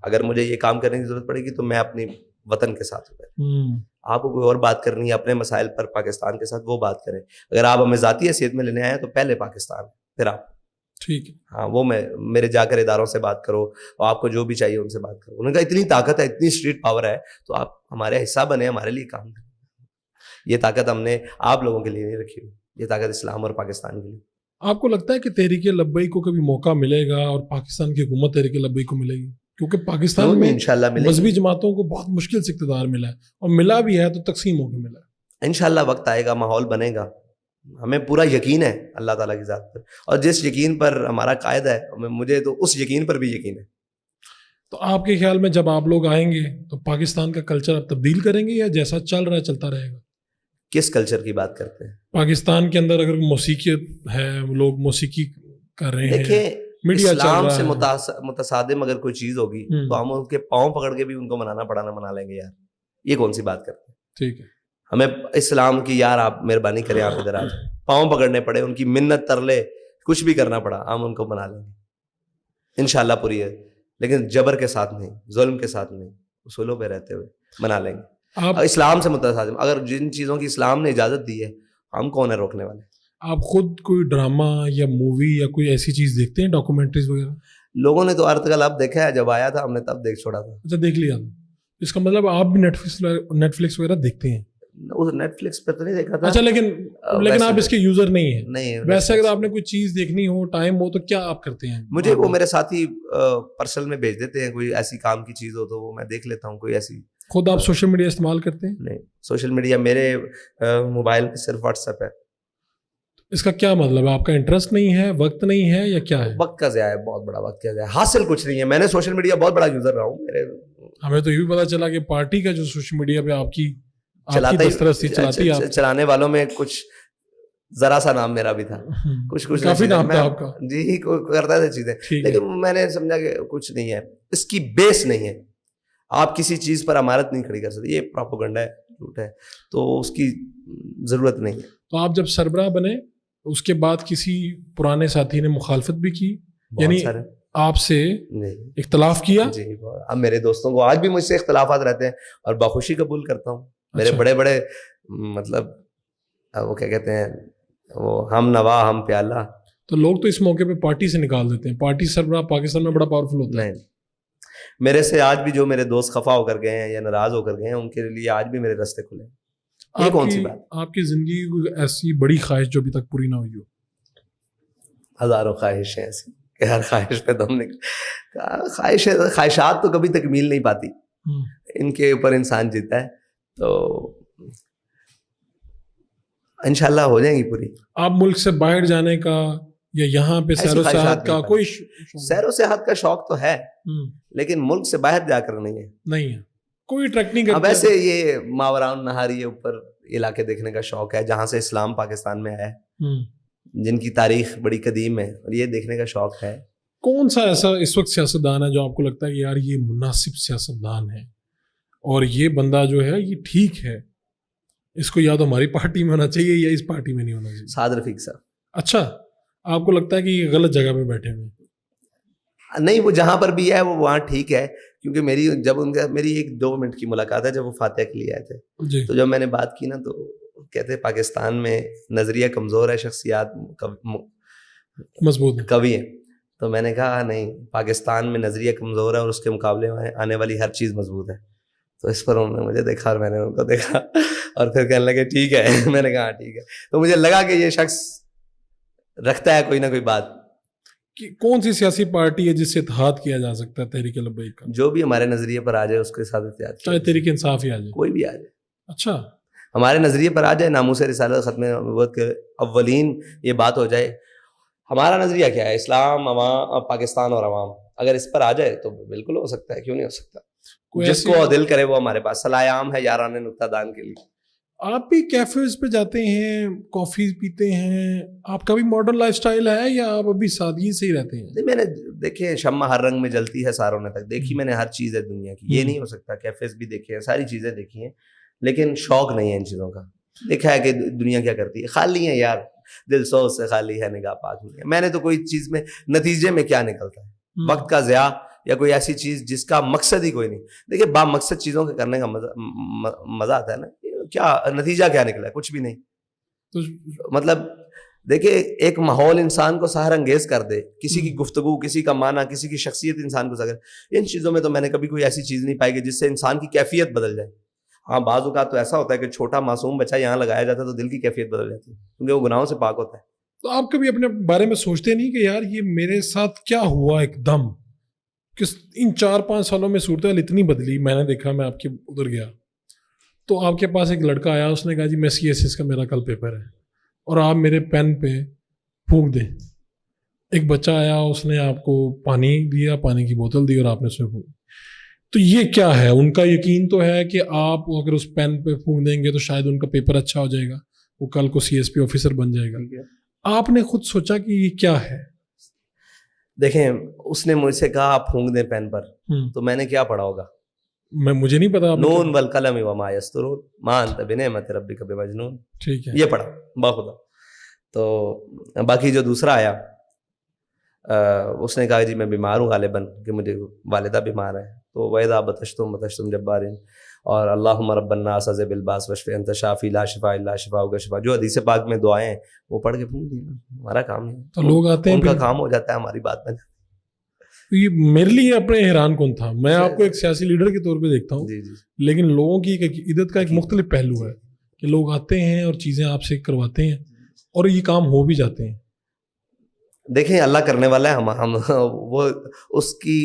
اگر مجھے یہ کام کرنے کی ضرورت پڑے گی تو میں اپنی وطن کے ساتھ ہوں. آپ کو کوئی اور بات کرنی ہے اپنے مسائل پر پاکستان کے ساتھ, وہ بات کریں. اگر آپ ہمیں ذاتی حیثیت میں لینے آئے تو پہلے پاکستان, پھر آپ. ٹھیک ہے, ہاں وہ میں میرے جا کر اداروں سے بات کرو, اور آپ کو جو بھی چاہیے ان سے بات کرو. انہوں نے کہا اتنی طاقت ہے, اتنی اسٹریٹ پاور ہے, تو آپ ہمارے حصہ بنے, ہمارے لیے کام کریں. یہ طاقت ہم نے آپ لوگوں کے لیے نہیں رکھی ہوئی, یہ طاقت اسلام اور پاکستان کے لیے. آپ کو لگتا ہے کہ تحریک لبیک کو کبھی موقع ملے گا اور پاکستان کی حکومت تحریک لبیک کو ملے گی؟ کیونکہ پاکستان میں انشاءاللہ ملے مذہبی جماعتوں کو بہت مشکل سے اقتدار ملا ہے, اور ملا بھی ہے تو تقسیم ہو کے ملا ہے. انشاءاللہ وقت آئے گا, ماحول بنے گا. ہمیں پورا یقین ہے اللہ تعالیٰ کی ذات پر, اور جس یقین پر ہمارا قائد ہے, مجھے تو اس یقین پر بھی یقین ہے. تو آپ کے خیال میں جب آپ لوگ آئیں گے تو پاکستان کا کلچر آپ تبدیل کریں گے, یا جیسا چل رہا ہے چلتا رہے گا؟ کس کلچر کی بات کرتے ہیں؟ پاکستان کے اندر اگر موسیقی ہے, لوگ موسیقی کر رہے ہیں, دیکھیں میڈیا اسلام سے متصادم اگر کوئی چیز ہوگی تو ہم ان کے پاؤں پکڑ کے بھی ان کو منانا پڑانا منا لیں گے. یار یہ کون سی بات کرتے ہیں؟ ٹھیک ہے, ہمیں اسلام کی, یار آپ مہربانی کریں, آپ ادھر آ جائیں, پاؤں پکڑنے پڑے, ان کی منت ترلے, کچھ بھی کرنا پڑا, ہم ان کو منا لیں گے انشاءاللہ پوری ہے. لیکن جبر کے ساتھ نہیں, ظلم کے ساتھ نہیں, اصولوں پہ رہتے ہوئے منا لیں گے. اسلام سے متصادم اگر جن چیزوں کی اسلام نے اجازت دی ہے, ہم کون ہے روکنے والے؟ آپ خود کوئی ڈرامہ یا مووی یا کوئی ایسی چیز دیکھتے ہیں, ڈاکومنٹریز وغیرہ؟ لوگوں نے تو ارتقل اب دیکھا ہے, جب آیا تھا ہم نے تب دیکھ چھوڑا تھا. اچھا دیکھ لیا, اس کا مطلب آپ بھی نیٹ فلکس وغیرہ دیکھتے ہیں؟ نیٹ فلکس پہ تو نہیں دیکھا تھا. اچھا, لیکن آپ اس کے یوزر نہیں ہیں؟ نہیں. ویسے اگر آپ نے کوئی چیز دیکھنی ہو, ٹائم ہو, تو کیا آپ کرتے ہیں؟ مجھے وہ میرے ساتھی پرسنل میں بھیج دیتے ہیں, کوئی ایسی کام کی چیز ہو تو وہ میں دیکھ لیتا ہوں. کوئی ایسی. خود آپ سوشل میڈیا استعمال کرتے ہیں؟ نہیں, سوشل میڈیا میرے موبائل میں صرف واٹس ایپ ہے. اس کا کیا مطلب ہے؟ آپ کا انٹرسٹ نہیں ہے, وقت نہیں ہے, یا کیا ہے؟ وقت کا ضیاء ہے, بہت بڑا وقت کا ضیاء ہے. حاصل کچھ نہیں ہے. میں نے سوشل میڈیا بہت بڑا یوزر رہا ہوں. ہمیں تو یہ بھی پتا چلا کہ پارٹی کا جو سوشل میڈیا پہ آپ کی چلاتی ہے, چلانے والوں میں کچھ ذرا سا نام میرا بھی تھا, کچھ کافی نام تھا آپ کا. جی, کرتا تھا چیزیں, لیکن میں نے سمجھا کہ کچھ نہیں ہے, اس کی بیس نہیں ہے. آپ کسی چیز پر امارت نہیں کھڑی کر سکتے, یہ پروپیگنڈا ہے, جھوٹ ہے, تو اس کی ضرورت نہیں ہے. تو آپ جب سربراہ بنے اس کے بعد کسی پرانے ساتھی نے مخالفت بھی کی, یعنی آپ سے اختلاف کیا؟ جی, اب میرے دوستوں کو آج بھی مجھ سے اختلافات رہتے ہیں, اور بخوشی قبول کرتا ہوں. میرے بڑے بڑے مطلب وہ کیا کہتے ہیں, وہ ہم نوا ہم پیالہ. تو لوگ تو اس موقع پہ پارٹی سے نکال دیتے ہیں. پارٹی سربراہ پاکستان میں بڑا پاورفل ہوتا ہے. نہیں, میرے سے آج بھی جو میرے دوست خفا ہو کر گئے ہیں یا ناراض ہو کر گئے ہیں, ان کے لیے آج بھی میرے راستے کھلے ہیں. یہ کون سی بات؟ آپ کی زندگی کی ایسی بڑی خواہش جو ابھی تک پوری نہ ہوئی ہو؟ ہزاروں خواہشیں ایسی کہ ہر خواہش پہ دم خواہشات تو کبھی تکمیل نہیں پاتی, ان کے اوپر انسان جیتا ہے, تو انشاءاللہ ہو جائیں گی پوری. آپ ملک سے باہر جانے کا یا یہاں پہ سیر و سیاحت کا کوئی سیر و سیاحت کا شوق تو ہے, لیکن ملک سے باہر جا کر نہیں ہے. نہیں ہے, کوئی ٹریک نہیں کرتا. ویسے یہ ماوران نہاری یہ اوپر علاقے دیکھنے کا شوق ہے, جہاں سے اسلام پاکستان میں آیا ہے, جن کی تاریخ بڑی قدیم ہے, اور یہ دیکھنے کا شوق ہے. کون سا ایسا اس وقت سیاستدان ہے جو آپ کو لگتا ہے کہ یار یہ مناسب سیاستدان ہے, اور یہ بندہ جو ہے یہ ٹھیک ہے, اس کو یا تو ہماری پارٹی میں ہونا چاہیے یا اس پارٹی میں نہیں ہونا چاہیے؟ سعد رفیق صاحب. اچھا, آپ کو لگتا ہے کہ یہ غلط جگہ پہ بیٹھے ہوئے؟ نہیں, وہ جہاں پر بھی ہے وہ وہاں ٹھیک ہے, کیونکہ میری 1-2 منٹ کی ملاقات ہے جب وہ فاتح کے لیے آئے تھے, تو جب میں نے بات کی نا, تو کہتے پاکستان میں نظریہ کمزور ہے, شخصیات مضبوط قوی ہیں. تو میں نے کہا نہیں, پاکستان میں نظریہ کمزور ہے اور اس کے مقابلے میں آنے والی ہر چیز مضبوط ہے. تو اس پر انہوں نے مجھے دیکھا اور میں نے ان کو دیکھا, اور پھر کہنے لگے ٹھیک ہے. میں نے کہا ٹھیک ہے. تو مجھے لگا کہ یہ شخص رکھتا ہے کوئی نہ کوئی بات. کہ کون سی سیاسی پارٹی ہے جس سے اتحاد کیا جا سکتا ہے تحریک لبیک کا؟ جو بھی ہمارے نظریے پر آ جائے اس کے ساتھ اتحاد کیا چاہے جائے. تحریک انصاف ہی آ جائے. کوئی بھی آ جائے, اچھا, ہمارے نظریے پر آ جائے, ناموس رسالت ختم نبوت کے اولین یہ بات ہو جائے. ہمارا نظریہ کیا ہے؟ اسلام, عوام, پاکستان اور عوام. اگر اس پر آ جائے تو بالکل ہو سکتا ہے, کیوں نہیں ہو سکتا. جس کو دل کرے وہ ہمارے پاس صلاح عام ہے یاران نکتہ دان کے لیے. آپ بھی کیفیز پہ جاتے ہیں, کافی پیتے ہیں, آپ کا بھی ماڈرن لائف سٹائل ہے یا آپ ابھی سادگی سے ہی رہتے ہیں؟ میں نے دیکھے شمع ہر رنگ میں جلتی ہے ساروں نے تک دیکھی, میں نے ہر چیز ہے دنیا کی. یہ نہیں ہو سکتا, کیفیز بھی دیکھے ہیں, ساری چیزیں دیکھی ہیں, لیکن شوق نہیں ہے ان چیزوں کا. دیکھا ہے کہ دنیا کیا کرتی ہے, خالی ہے یار, دل سوز سے خالی ہے, نگاہ پاک نہیں ہے. میں نے تو کوئی چیز میں نتیجے میں کیا نکلتا ہے, وقت کا ضیاع یا کوئی ایسی چیز جس کا مقصد ہی کوئی نہیں. دیکھیے با مقصد چیزوں کے کرنے کا مزہ آتا ہے نا. کیا نتیجہ کیا نکلا ہے؟ کچھ بھی نہیں. مطلب دیکھیے ایک ماحول انسان کو سحر انگیز کر دے, کسی کی گفتگو, کسی کا معنی, کسی کی شخصیت انسان کو سکے. ان چیزوں میں تو میں نے کبھی کوئی ایسی چیز نہیں پائی کہ جس سے انسان کی کیفیت بدل جائے. ہاں بعض اوقات تو ایسا ہوتا ہے کہ چھوٹا معصوم بچہ یہاں لگایا جاتا ہے تو دل کی کیفیت بدل جاتی ہے, کیونکہ وہ گناہوں سے پاک ہوتا ہے. تو آپ کبھی اپنے بارے میں سوچتے نہیں کہ یار یہ میرے ساتھ کیا ہوا ایک دم, کہ ان 4-5 سالوں میں صورتحال اتنی بدلی. میں نے دیکھا, میں آپ کے ادھر گیا تو آپ کے پاس ایک لڑکا آیا, اس نے کہا جی میں CSS کا میرا کل پیپر ہے اور آپ میرے پین پہ پھونک دیں. ایک بچہ آیا, اس نے آپ کو پانی دیا, پانی کی بوتل دی اور آپ نے اس میں پھونک. تو یہ کیا ہے؟ ان کا یقین تو ہے کہ آپ اگر اس پین پہ پھونک دیں گے تو شاید ان کا پیپر اچھا ہو جائے گا, وہ کل کو CSP آفیسر بن جائے گا. آپ نے خود سوچا کہ یہ کیا ہے؟ دیکھیں اس نے مجھ سے کہا آپ پھونک دیں پین پر, تو میں نے کیا پڑھا ہوگا؟ مجھے نہیں پتا. نون والقلم وما یسطرون ما انت بنعمت ربک بمجنون. ٹھیک ہے, یہ پڑھا باخدا. تو باقی جو دوسرا آیا اس نے کہا جی میں بیمار ہوں غالباً, کہ مجھے والدہ بیمار ہے. تو وَإِذَا بَطَشْتُم بَطَشْتُم جَبَّارِينَ اور اللہم رب الناس اذهب الباس واشف انت شافی لا شفاء الا شفاءک شفاء, جو حدیث پاک میں دعائیں ہیں وہ پڑھ کے پھونک دیں. ہمارا کام نہیں. تو لوگ آتے ہیں, ان کا کام ہو جاتا ہے, ہماری بات میں. یہ میرے لیے اپنے حیران کن تھا. میں آپ کو ایک سیاسی لیڈر کے طور پہ دیکھتا ہوں, لیکن لوگوں کی عقیدت کا ایک مختلف پہلو ہے کہ لوگ آتے ہیں اور چیزیں آپ سے کرواتے ہیں اور یہ کام ہو بھی جاتے ہیں. دیکھیں اللہ کرنے والا ہے, ہم وہ اس کی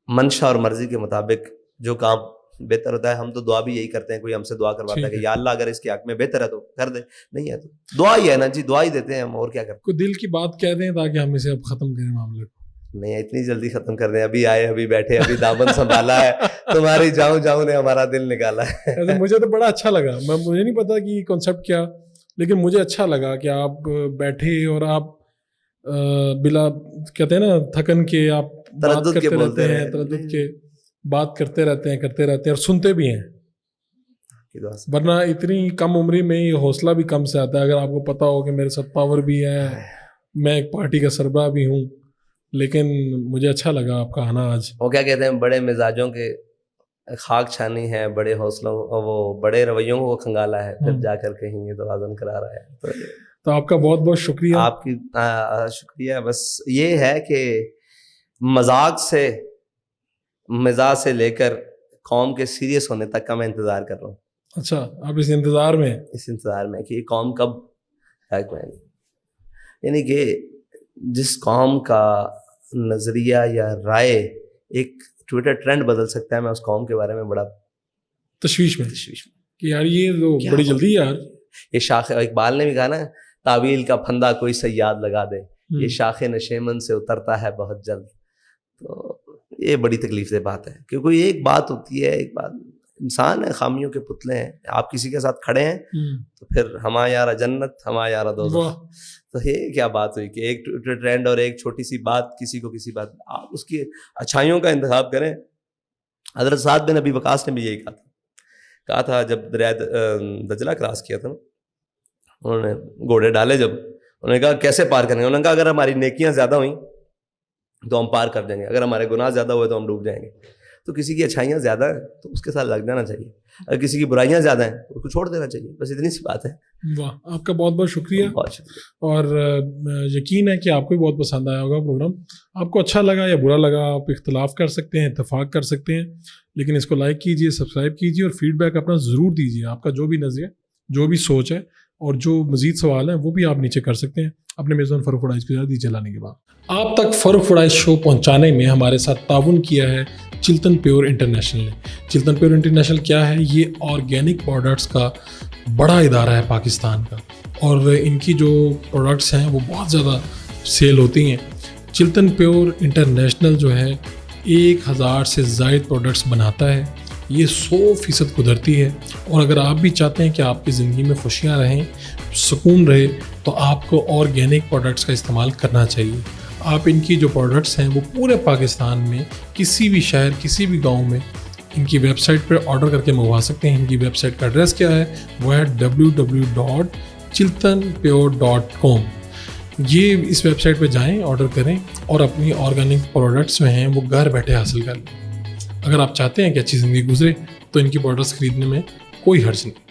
منشا اور مرضی کے مطابق جو کام بہتر ہوتا ہے. ہم تو دعا بھی یہی کرتے ہیں, کوئی ہم سے دعا کرواتا ہے کہ یا اللہ اگر اس کے حق میں بہتر ہے تو کر دے, نہیں ہے تو دعا ہی ہے نا جی, دعا ہی دیتے ہیں ہم, اور کیا کرتے. کوئی دل کی بات کہہ دیں تاکہ ہم اسے اب ختم کریں معاملے کو. نہیں اتنی جلدی ختم کر دیں, ابھی آئے, ابھی بیٹھے, ابھی دامن سنبھالا ہے, تمہاری جاؤں جاؤں نے ہمارا دل نکالا ہے. مجھے تو بڑا اچھا لگا, مجھے نہیں پتا کہ یہ کنسیپٹ کیا, لیکن مجھے اچھا لگا کہ آپ بیٹھے اور آپ بلا کہتے ہیں نا تھکن کے آپ بات کرتے رہتے ہیں, تردد کے بات کرتے رہتے ہیں اور سنتے بھی ہیں. ورنہ اتنی کم عمری میں یہ حوصلہ بھی کم سے آتا ہے. اگر آپ کو پتا ہو کہ میرے ساتھ پاور بھی ہے, میں ایک پارٹی کا سربراہ بھی ہوں, لیکن مجھے اچھا لگا آپ کا آنا آج. وہ کیا کہتے ہیں, بڑے مزاجوں کے خاک چھانی ہے, بڑے حوصلوں وہ بڑے رویوں کو کھنگالا ہے, پھر جا کر کہیں یہ تو آزم کرا رہا ہے. تو آپ کا بہت بہت شکریہ. آپ کی شکریہ. بس یہ ہے کہ مزاج سے لے کر قوم کے سیریس ہونے تک کا میں انتظار کر رہا ہوں. اچھا, آپ اس انتظار میں کہ یہ قوم کب ہے, یعنی کہ جس قوم کا نظریہ یا رائے ایک ٹویٹر ٹرینڈ بدل سکتا ہے, میں اس قوم کے بارے میں بڑا تشویش میں کہ یار یہ تو بڑی جلدی یار. یہ شاخ, اقبال نے بھی کہا نا, تعویل کا پھندا کوئی صیاد لگا دے, یہ شاخ نشیمن سے اترتا ہے بہت جلد. تو یہ بڑی تکلیف دہ بات ہے, کیونکہ ایک بات ہوتی ہے, ایک بات, انسان ہے, خامیوں کے پتلے ہیں. آپ کسی کے ساتھ کھڑے ہیں تو پھر ہما یارا جنت, ہما یارا دوزخ. تو یہ کیا بات ہوئی کہ ایک ٹرینڈ اور ایک چھوٹی سی بات کسی کو کسی بات, آپ اس کی اچھائیوں کا انتخاب کریں. حضرت سعد بن ابی وقاص نے بھی یہی کہا تھا جب دریائے دجلہ کراس کیا تھا, انہوں نے گھوڑے ڈالے, جب انہوں نے کہا کیسے پار کریں گے, انہوں نے کہا اگر ہماری نیکیاں زیادہ ہوئیں تو ہم پار کر جائیں گے, اگر ہمارے گناہ زیادہ ہوئے تو ہم ڈوب جائیں گے. تو کسی کی اچھائیاں زیادہ ہیں تو اس کے ساتھ لگ جانا چاہیے, اگر کسی کی برائیاں زیادہ ہیں تو اس کو چھوڑ دینا چاہیے. بس اتنی سی بات ہے. واہ, آپ کا بہت بہت شکریہ. بہت شکریہ. اور یقین ہے کہ آپ کو بھی بہت پسند آیا ہوگا پروگرام. آپ کو اچھا لگا یا برا لگا, آپ اختلاف کر سکتے ہیں, اتفاق کر سکتے ہیں, لیکن اس کو لائک کیجیے, سبسکرائب کیجیے اور فیڈ بیک اپنا ضرور دیجیے. آپ کا جو بھی نظریہ, جو بھی سوچ ہے اور جو مزید سوال ہیں وہ بھی آپ نیچے کر سکتے ہیں اپنے میزبان فاروق فڈائز کے ساتھ دیجیے لانے کے بعد. آپ تک فاروق فڈائز شو پہنچانے میں ہمارے ساتھ تعاون کیا ہے چلتن پیور انٹرنیشنل نے. چلتن پیور انٹرنیشنل کیا ہے؟ یہ آرگینک پروڈکٹس کا بڑا ادارہ ہے پاکستان کا, اور ان کی جو پروڈکٹس ہیں وہ بہت زیادہ سیل ہوتی ہیں. چلتن پیور انٹرنیشنل جو ہے 1000 سے زائد پروڈکٹس بناتا ہے. یہ 100% قدرتی ہے, اور اگر آپ بھی چاہتے ہیں کہ آپ کی زندگی میں خوشیاں رہیں, سکون رہے, تو آپ کو آرگینک پروڈکٹس کا استعمال کرنا چاہیے. آپ ان کی جو پروڈکٹس ہیں وہ پورے پاکستان میں کسی بھی شہر, کسی بھی گاؤں میں ان کی ویب سائٹ پر آرڈر کر کے منگوا سکتے ہیں. ان کی ویب سائٹ کا ایڈریس کیا ہے؟ وہ ہے www.chiltanpure.com. یہ اس ویب سائٹ پہ جائیں, آرڈر کریں اور اپنی آرگینک پروڈکٹس جو ہیں وہ گھر بیٹھے حاصل کر لیں. اگر آپ چاہتے ہیں کہ اچھی زندگی گزرے تو ان کی پروڈکٹس خریدنے میں کوئی حرج نہیں.